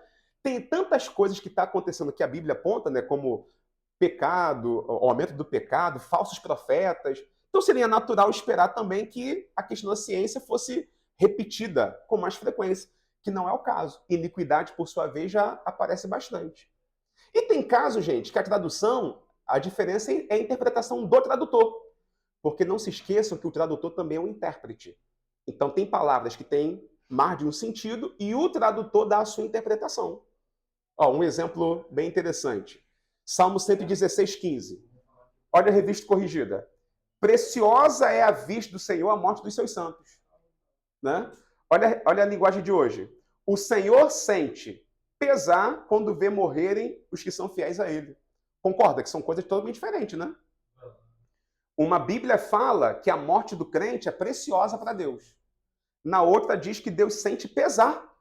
Tem tantas coisas que está acontecendo que a Bíblia aponta, né, como pecado, o aumento do pecado, falsos profetas. Então seria natural esperar também que a questão da ciência fosse repetida com mais frequência, que não é o caso. Iniquidade, por sua vez, já aparece bastante. E tem casos, gente, que a tradução, a diferença é a interpretação do tradutor. Porque não se esqueçam que o tradutor também é um intérprete. Então tem palavras que têm mais de um sentido e o tradutor dá a sua interpretação. Ó, um exemplo bem interessante. Salmo 116:15. Olha a revista corrigida. Preciosa é a vista do Senhor a morte dos seus santos. Né? Olha a linguagem de hoje. O Senhor sente pesar quando vê morrerem os que são fiéis a Ele. Concorda que são coisas totalmente diferentes, né? Uma Bíblia fala que a morte do crente é preciosa para Deus. Na outra diz que Deus sente pesar.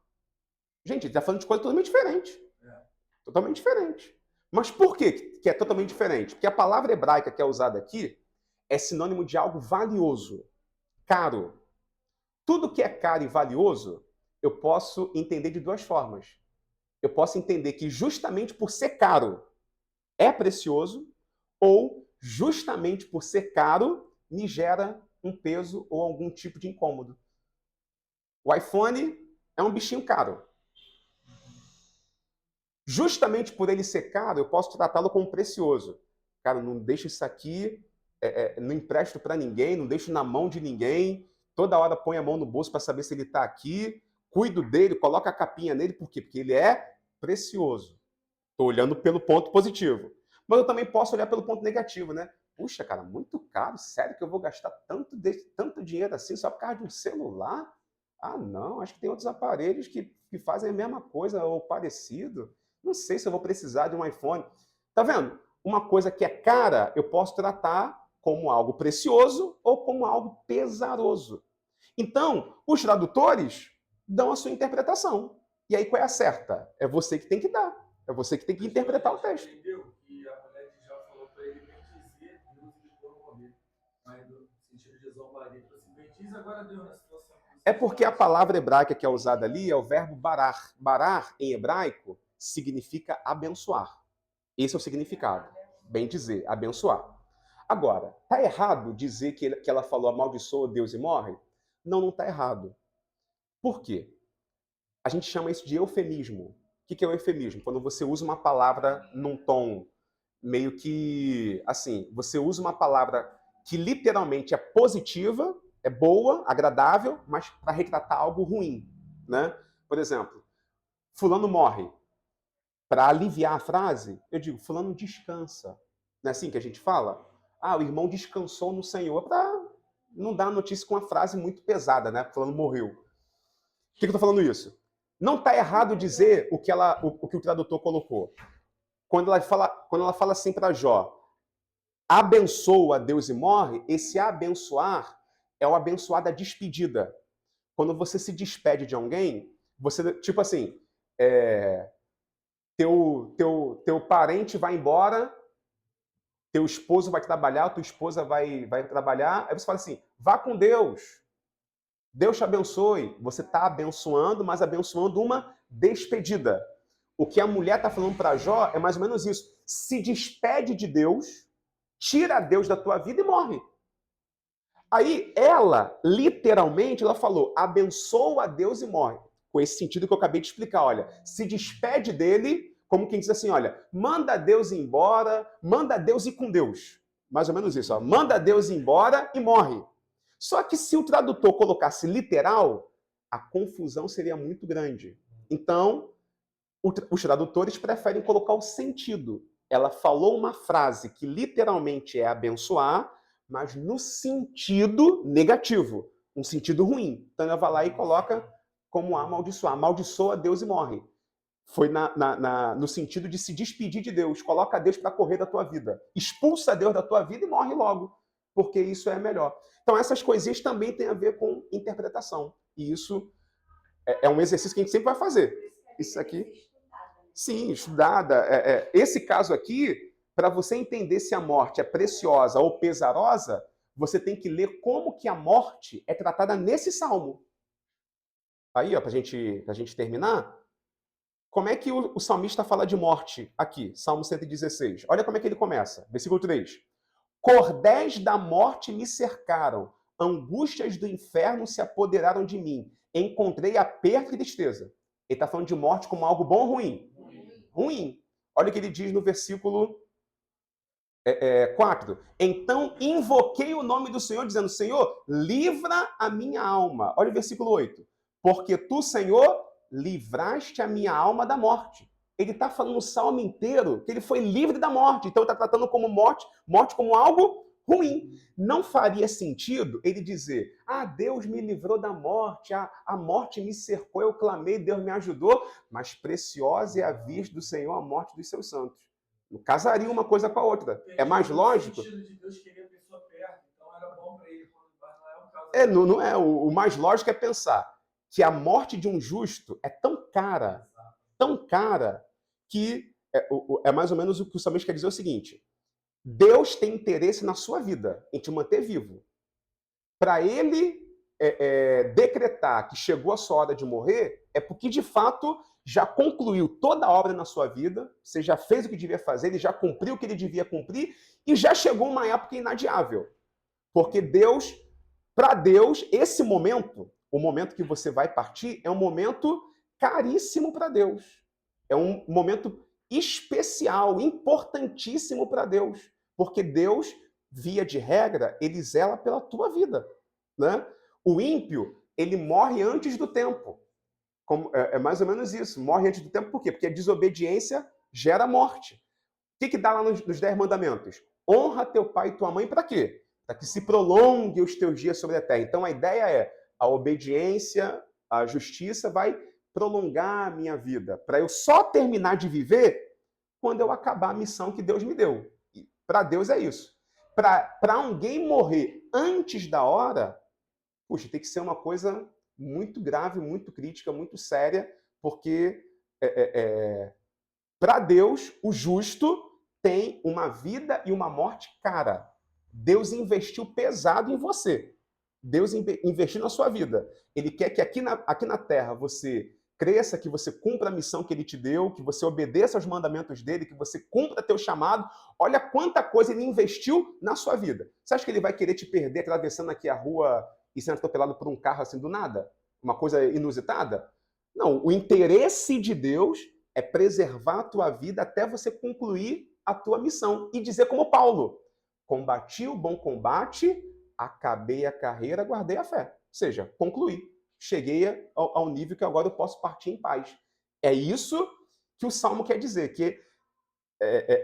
Gente, ele está falando de coisa totalmente diferente. Totalmente diferente. Mas por que é totalmente diferente? Porque a palavra hebraica que é usada aqui é sinônimo de algo valioso, caro. Tudo que é caro e valioso, eu posso entender de duas formas. Eu posso entender que justamente por ser caro é precioso, ou justamente por ser caro me gera um peso ou algum tipo de incômodo. O iPhone é um bichinho caro. Justamente por ele ser caro, eu posso tratá-lo como precioso. Cara, não deixo isso aqui, não empresto para ninguém, não deixo na mão de ninguém. Toda hora põe a mão no bolso para saber se ele está aqui. Cuido dele, coloco a capinha nele. Por quê? Porque ele é precioso. Estou olhando pelo ponto positivo. Mas eu também posso olhar pelo ponto negativo, né? Puxa, cara, muito caro. Sério que eu vou gastar tanto dinheiro assim só por causa de um celular? Ah, não. Acho que tem outros aparelhos que fazem a mesma coisa ou parecido. Não sei se eu vou precisar de um iPhone. Tá vendo? Uma coisa que é cara, eu posso tratar como algo precioso ou como algo pesaroso. Então, os tradutores dão a sua interpretação. E aí, qual é a certa? É você que tem que dar. É você que tem que interpretar o texto. Entendeu? Que a mulher de Jó falou para ele bendizer, Deus lhe for morrer. Mas no sentido de zombaria, ele falou assim, bendiz agora Deus na situação. É porque a palavra hebraica que é usada ali é o verbo barar. Barar, em hebraico, significa abençoar. Esse é o significado. Bem dizer, abençoar. Agora, tá errado dizer que ela falou amaldiçoa Deus e morre? Não, não tá errado. Por quê? A gente chama isso de eufemismo. O que é o eufemismo? Quando você usa uma palavra num tom meio que, assim, você usa uma palavra que literalmente é positiva, é boa, agradável, mas para retratar algo ruim, né? Por exemplo, fulano morre. Para aliviar a frase, eu digo, fulano descansa. Não é assim que a gente fala? Ah, o irmão descansou no Senhor, para não dar notícia com uma frase muito pesada, né? Fulano morreu. Por que eu estou falando isso? Não está errado dizer o que o tradutor colocou. Quando ela fala assim para Jó, abençoa Deus e morre, esse abençoar é o abençoar da despedida. Quando você se despede de alguém, você, tipo assim, teu parente vai embora, teu esposo vai trabalhar, tua esposa vai trabalhar, aí você fala assim, vá com Deus. Deus te abençoe. Você está abençoando, mas abençoando uma despedida. O que a mulher está falando para Jó é mais ou menos isso. Se despede de Deus, tira Deus da tua vida e morre. Aí ela, literalmente, ela falou, abençoa a Deus e morre. Com esse sentido que eu acabei de explicar. Olha, se despede dele, como quem diz assim, olha, manda Deus ir embora, manda Deus ir com Deus. Mais ou menos isso, ó. Manda Deus ir embora e morre. Só que se o tradutor colocasse literal, a confusão seria muito grande. Então, os tradutores preferem colocar o sentido. Ela falou uma frase que literalmente é abençoar, mas no sentido negativo, um sentido ruim. Então ela vai lá e coloca como amaldiçoar. Amaldiçoa Deus e morre. Foi no sentido de se despedir de Deus. Coloca Deus para correr da tua vida. Expulsa Deus da tua vida e morre logo. Porque isso é melhor. Então essas coisinhas também têm a ver com interpretação. E isso é um exercício que a gente sempre vai fazer. Isso aqui... Sim, estudada. Esse caso aqui, para você entender se a morte é preciosa ou pesarosa, você tem que ler como que a morte é tratada nesse salmo. Aí, ó, para gente terminar, como é que o salmista fala de morte aqui? Salmo 116. Olha como é que ele começa. Versículo 3. Cordéis da morte me cercaram, angústias do inferno se apoderaram de mim. Encontrei aperto e tristeza. Ele está falando de morte como algo bom ou ruim? Ruim. Olha o que ele diz no versículo 4. Então invoquei o nome do Senhor, dizendo, Senhor, livra a minha alma. Olha o versículo 8. Porque tu, Senhor, livraste a minha alma da morte. Ele está falando o salmo inteiro que ele foi livre da morte. Então está tratando como morte como algo ruim. Não faria sentido ele dizer, Deus me livrou da morte, a morte me cercou, eu clamei, Deus me ajudou, mas preciosa é a vista do Senhor a morte dos seus santos. Não casaria uma coisa com a outra. É mais lógico. No sentido de Deus querer a pessoa perto, então era bom para ele, mas não é o caso. Não é. O mais lógico é pensar que a morte de um justo é tão cara, que é mais ou menos o que o salmista quer dizer o seguinte, Deus tem interesse na sua vida, em te manter vivo. Para ele decretar que chegou a sua hora de morrer, é porque, de fato, já concluiu toda a obra na sua vida, você já fez o que devia fazer, ele já cumpriu o que ele devia cumprir, e já chegou uma época inadiável. Porque Deus, para Deus, esse momento, o momento que você vai partir, é um momento caríssimo para Deus. É um momento especial, importantíssimo para Deus. Porque Deus, via de regra, ele zela pela tua vida. Né? O ímpio, ele morre antes do tempo. É mais ou menos isso. Morre antes do tempo por quê? Porque a desobediência gera morte. O que dá lá nos 10 mandamentos? Honra teu pai e tua mãe para quê? Para que se prolongue os teus dias sobre a terra. Então a ideia é, a obediência, a justiça vai prolongar a minha vida. Para eu só terminar de viver quando eu acabar a missão que Deus me deu. Para Deus é isso. Para alguém morrer antes da hora, puxa, tem que ser uma coisa muito grave, muito crítica, muito séria, porque Para Deus, o justo tem uma vida e uma morte cara. Deus investiu pesado em você. Deus investiu na sua vida. Ele quer que aqui na terra você cresça, que você cumpra a missão que ele te deu, que você obedeça aos mandamentos dele, que você cumpra teu chamado. Olha quanta coisa ele investiu na sua vida. Você acha que ele vai querer te perder atravessando aqui a rua e sendo atropelado por um carro assim do nada? Uma coisa inusitada? Não, o interesse de Deus é preservar a tua vida até você concluir a tua missão. E dizer como Paulo, combati o bom combate, acabei a carreira, guardei a fé. Ou seja, concluí. Cheguei ao nível que agora eu posso partir em paz. É isso que o Salmo quer dizer, que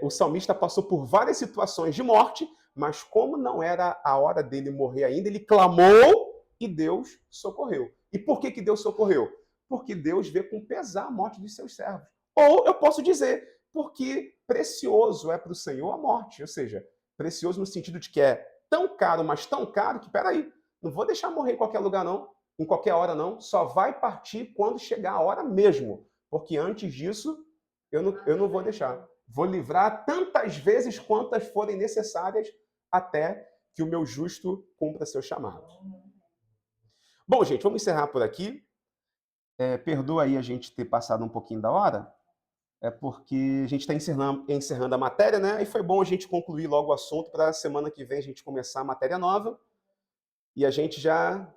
o salmista passou por várias situações de morte, mas como não era a hora dele morrer ainda, ele clamou e Deus socorreu. E por que Deus socorreu? Porque Deus vê com pesar a morte dos seus servos. Ou eu posso dizer, porque precioso é para o Senhor a morte. Ou seja, precioso no sentido de que é tão caro, mas tão caro que, peraí, não vou deixar morrer em qualquer lugar não, em qualquer hora não, só vai partir quando chegar a hora mesmo. Porque antes disso, eu não vou deixar. Vou livrar tantas vezes quantas forem necessárias até que o meu justo cumpra seu chamado. Bom, gente, vamos encerrar por aqui. Perdoa aí a gente ter passado um pouquinho da hora, porque a gente está encerrando a matéria, né? E foi bom a gente concluir logo o assunto para a semana que vem a gente começar a matéria nova. E a gente já...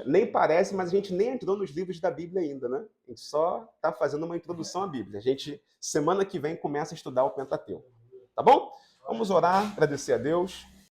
nem parece, mas a gente nem entrou nos livros da Bíblia ainda, né? A gente só está fazendo uma introdução à Bíblia. A gente, semana que vem, começa a estudar o Pentateuco. Tá bom? Vamos orar, agradecer a Deus.